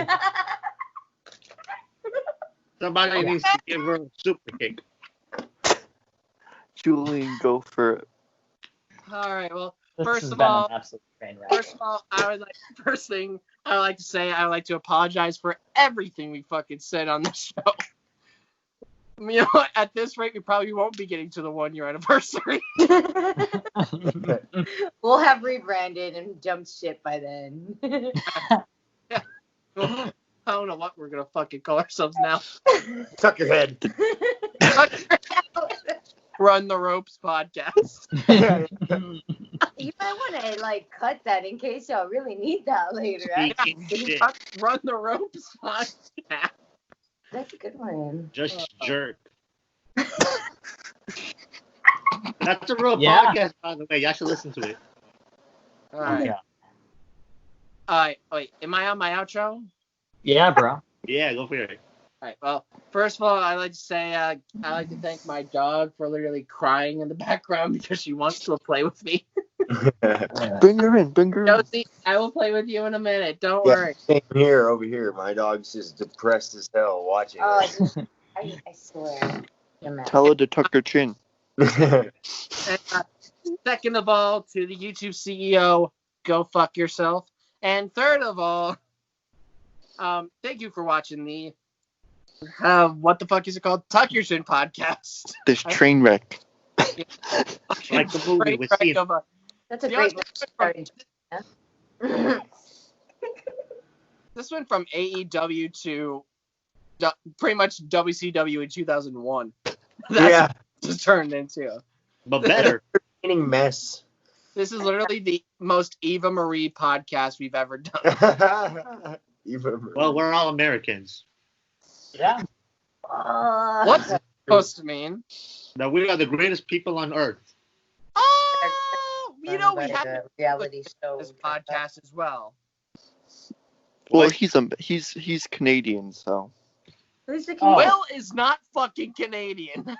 Somebody needs to give her a super kick. Julian, go for it. All right. Well, This first has of been all, an absolute train wreck. I would like to say I would like to apologize for everything we fucking said on this show. You know what? At this rate, we probably won't be getting to the 1-year anniversary. We'll have rebranded and jumped ship by then. I don't know what we're gonna fucking call ourselves now. Tuck your head. Run the Ropes podcast. You might want to cut that in case y'all really need that later. Speaking shit. Run the Ropes podcast. That's a good one. Just jerk. That's a real Yeah. podcast, by the way. Y'all should listen to it. All right. Yeah. All right. Wait. Am I on my outro? Yeah, bro. Yeah, go for it. All right. Well, first of all, I like to say I like to thank my dog for literally crying in the background because she wants to play with me. Bring her in. Josie, I will play with you in a minute. Don't Yeah, worry. same here, over here. My dog's just depressed as hell watching Oh, it. I swear. You're mad. Tell her to tuck her chin. And, second of all, to the YouTube CEO, go fuck yourself. And third of all, thank you for watching the what the fuck is it called? Tuck Your Chin podcast. This train wreck. Like the movie with Steve. That's a You great know, one. Starting. This went from AEW to pretty much WCW in 2001. That's Yeah. what it just turned into. But better. Entertaining mess. This is literally the most Eva Marie podcast we've ever done. Well, we're all Americans. Yeah. What's it supposed to mean? That we are the greatest people on earth. Oh, you know we have a reality show. this podcast as well. Well, What? he's Canadian, so. Who's the Oh. Will is not fucking Canadian.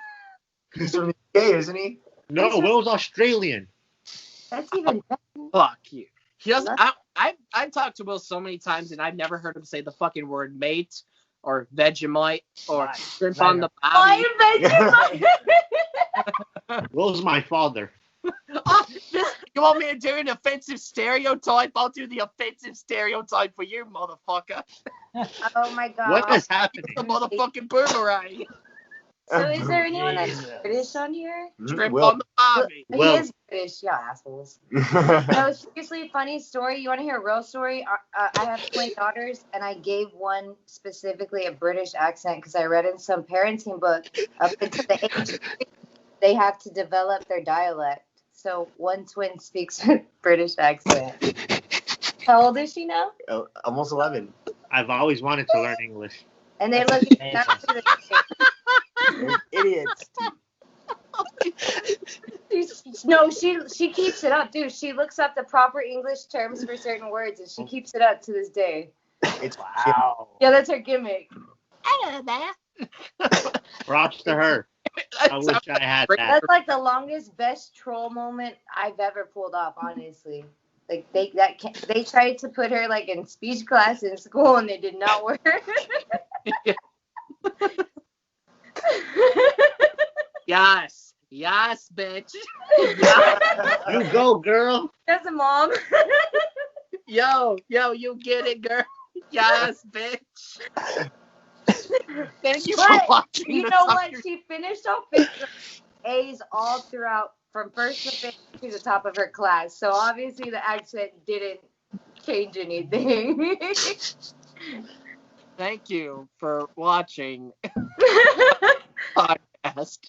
He's from the UK, isn't he? No, Will's Australian. That's even Fuck you. He doesn't. I've talked to Will so many times and I've never heard him say the fucking word mate or Vegemite or shrimp on the bobby. Will's my father. Oh, you want me to do an offensive stereotype? I'll do the offensive stereotype for you, motherfucker. Oh my god. What is happening? The motherfucking boomerang. So is there anyone that's British on here? Shrimp Will. on the bobby. He Well- is British, yeah, assholes. No, seriously, funny story. You want to hear a real story? I have twin daughters, and I gave one specifically a British accent because I read in some parenting book up until the age they have to develop their dialect. So one twin speaks with British accent. How old is she now? Almost 11. I've always wanted to learn English. And they look exactly the same. Idiots. No, she keeps it up, dude. She looks up the proper English terms for certain words, and she keeps it up to this day. It's Wow. Yeah, that's her gimmick. Hello there. Props to her. I wish I had that. That's like the longest, best troll moment I've ever pulled off, honestly. Like they tried to put her like in speech class in school, and it did not work. Yes, bitch. You go, girl. That's a mom. Yo, you get it, girl. Yes, bitch. Thank you for But watching. you know what? She finished off with A's all throughout, from first to fifth to the top of her class. So obviously the accent didn't change anything. Thank you for watching podcast.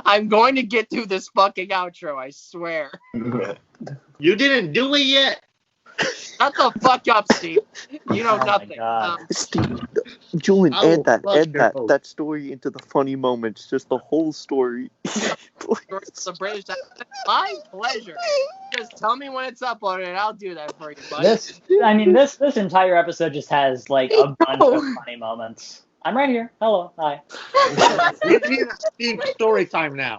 I'm going to get through this fucking outro, I swear. You didn't do it yet. Shut the fuck up, Steve. You know Oh my nothing. God. Steve, Julian, Oh, add that fuck that story into the funny moments. Just the whole story. The British accent. My pleasure. Just tell me when it's uploaded, and I'll do that for you, buddy. This entire episode just has like a bunch of funny moments. I'm right here. Hello. Hi. We need a Steve story time now.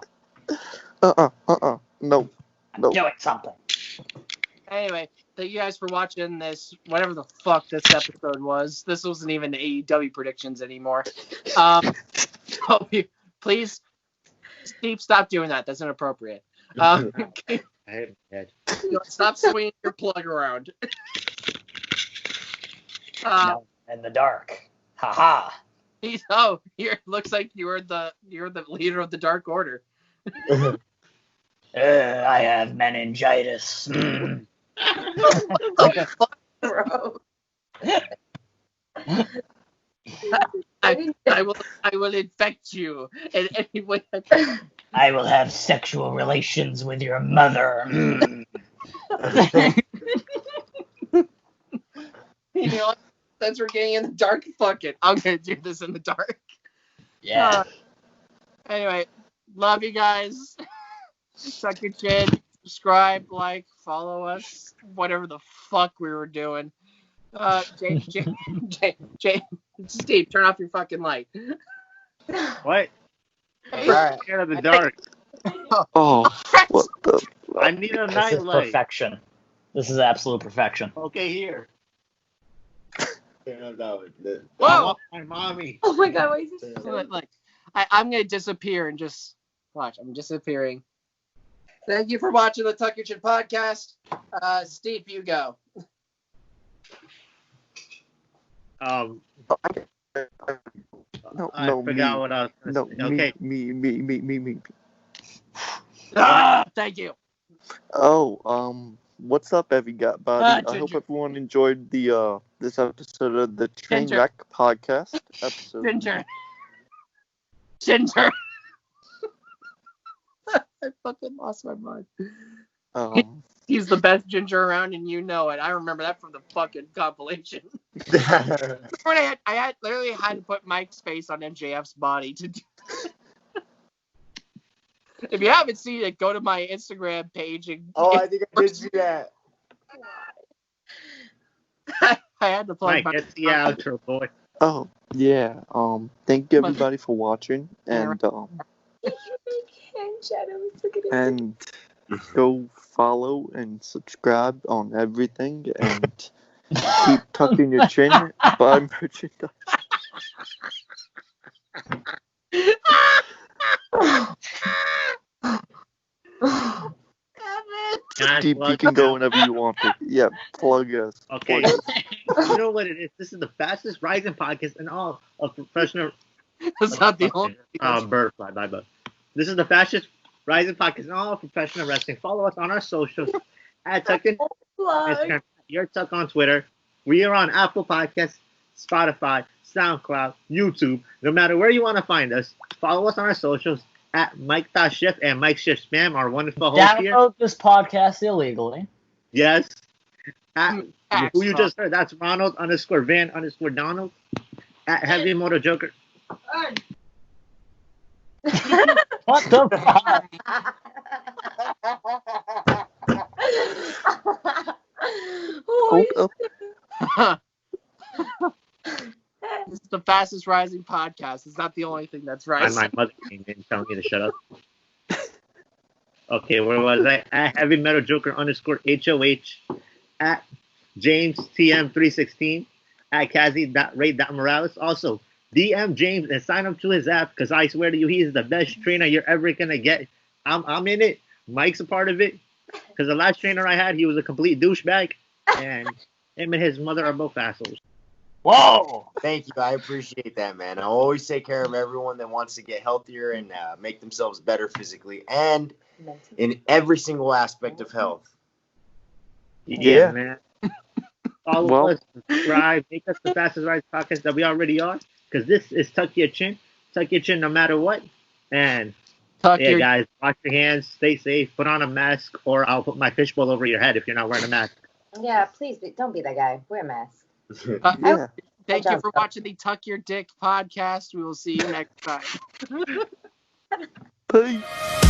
No. I'm doing something. Anyway, thank you guys for watching this, whatever the fuck this episode was. This wasn't even AEW predictions anymore. So please, Steve, stop doing that. That's inappropriate. Stop swinging your plug around. No, in the dark. Haha. Here looks like you're the leader of the Dark Order. I have meningitis. What the fuck, Bro. I will infect you in any way. I will have sexual relations with your mother. You know what? Since we're getting in the dark, fuck it. I'm gonna do this in the dark. Yeah. Anyway, love you guys. Suck your chin. Subscribe, like, follow us. Whatever the fuck we were doing. Steve, turn off your fucking light. What? Hey, Right. Scared of the dark. Oh, what the? I need a This is nightlight. perfection. This is absolute perfection. Okay, here. Whoa! I want my mommy. Oh my God, why is this so... Look, I'm gonna disappear and just watch. I'm disappearing. Thank you for watching the Tuck Your Chin podcast. Steve, you go. No, I no, forgot me. what I was No, going to say. Okay. me. Thank you. Oh, what's up, everybody? I hope Ginger. everyone enjoyed the this episode of the Ginger. Trainwreck podcast episode. Ginger. I fucking lost my mind. He's the best ginger around, and you know it. I remember that from the fucking compilation. I had literally had to put Mike's face on MJF's body to do. If you haven't seen it, go to my Instagram page and. Oh, I think I did see that. I had to plug Mike, get the outro, boy. Oh yeah. Thank you everybody for watching, and and go follow and subscribe on everything, and keep tucking your chin. Buy merchandise. Steve, you can go whenever you want to. Yeah, plug us. Okay. Plug us. You know what it is? This is the fastest rising podcast in all of professional. That's not the only. Bird fly, bye bye. This is the fastest rising podcast in all of professional wrestling. Follow us on our socials at Tuck in Instagram, Your Tuck on Twitter. We are on Apple Podcasts, Spotify, SoundCloud, YouTube. No matter where you want to find us, follow us on our socials at Mike.Shift and Mike Shift Spam, our wonderful host here. Download this podcast illegally. Yes. Who you just heard, that's Ronald_Van_Donald at Heavy Motor Joker. What the fuck? Hold up. This is the fastest rising podcast. It's not the only thing that's rising. My mother came in telling me to shut up. Okay, where was I? At Heavy Metal Joker _HOH. At James TM316. At Kazi.Ray.Morales. Also, DM James and sign up to his app because I swear to you, he is the best trainer you're ever going to get. I'm in it. Mike's a part of it. Because the last trainer I had, he was a complete douchebag. And him and his mother are both assholes. Whoa! Thank you. I appreciate that, man. I always take care of everyone that wants to get healthier and make themselves better physically and in every single aspect of health. Yeah, man. Follow us, subscribe, make us the fastest rise podcast that we already are. Because this is Tuck Your Chin. Tuck your chin no matter what. And guys, wash your hands, stay safe, put on a mask, or I'll put my fishbowl over your head if you're not wearing a mask. Yeah, please don't be that guy. Wear a mask. Thank you for watching the Tuck Your Dick podcast. We will see you next time. Peace.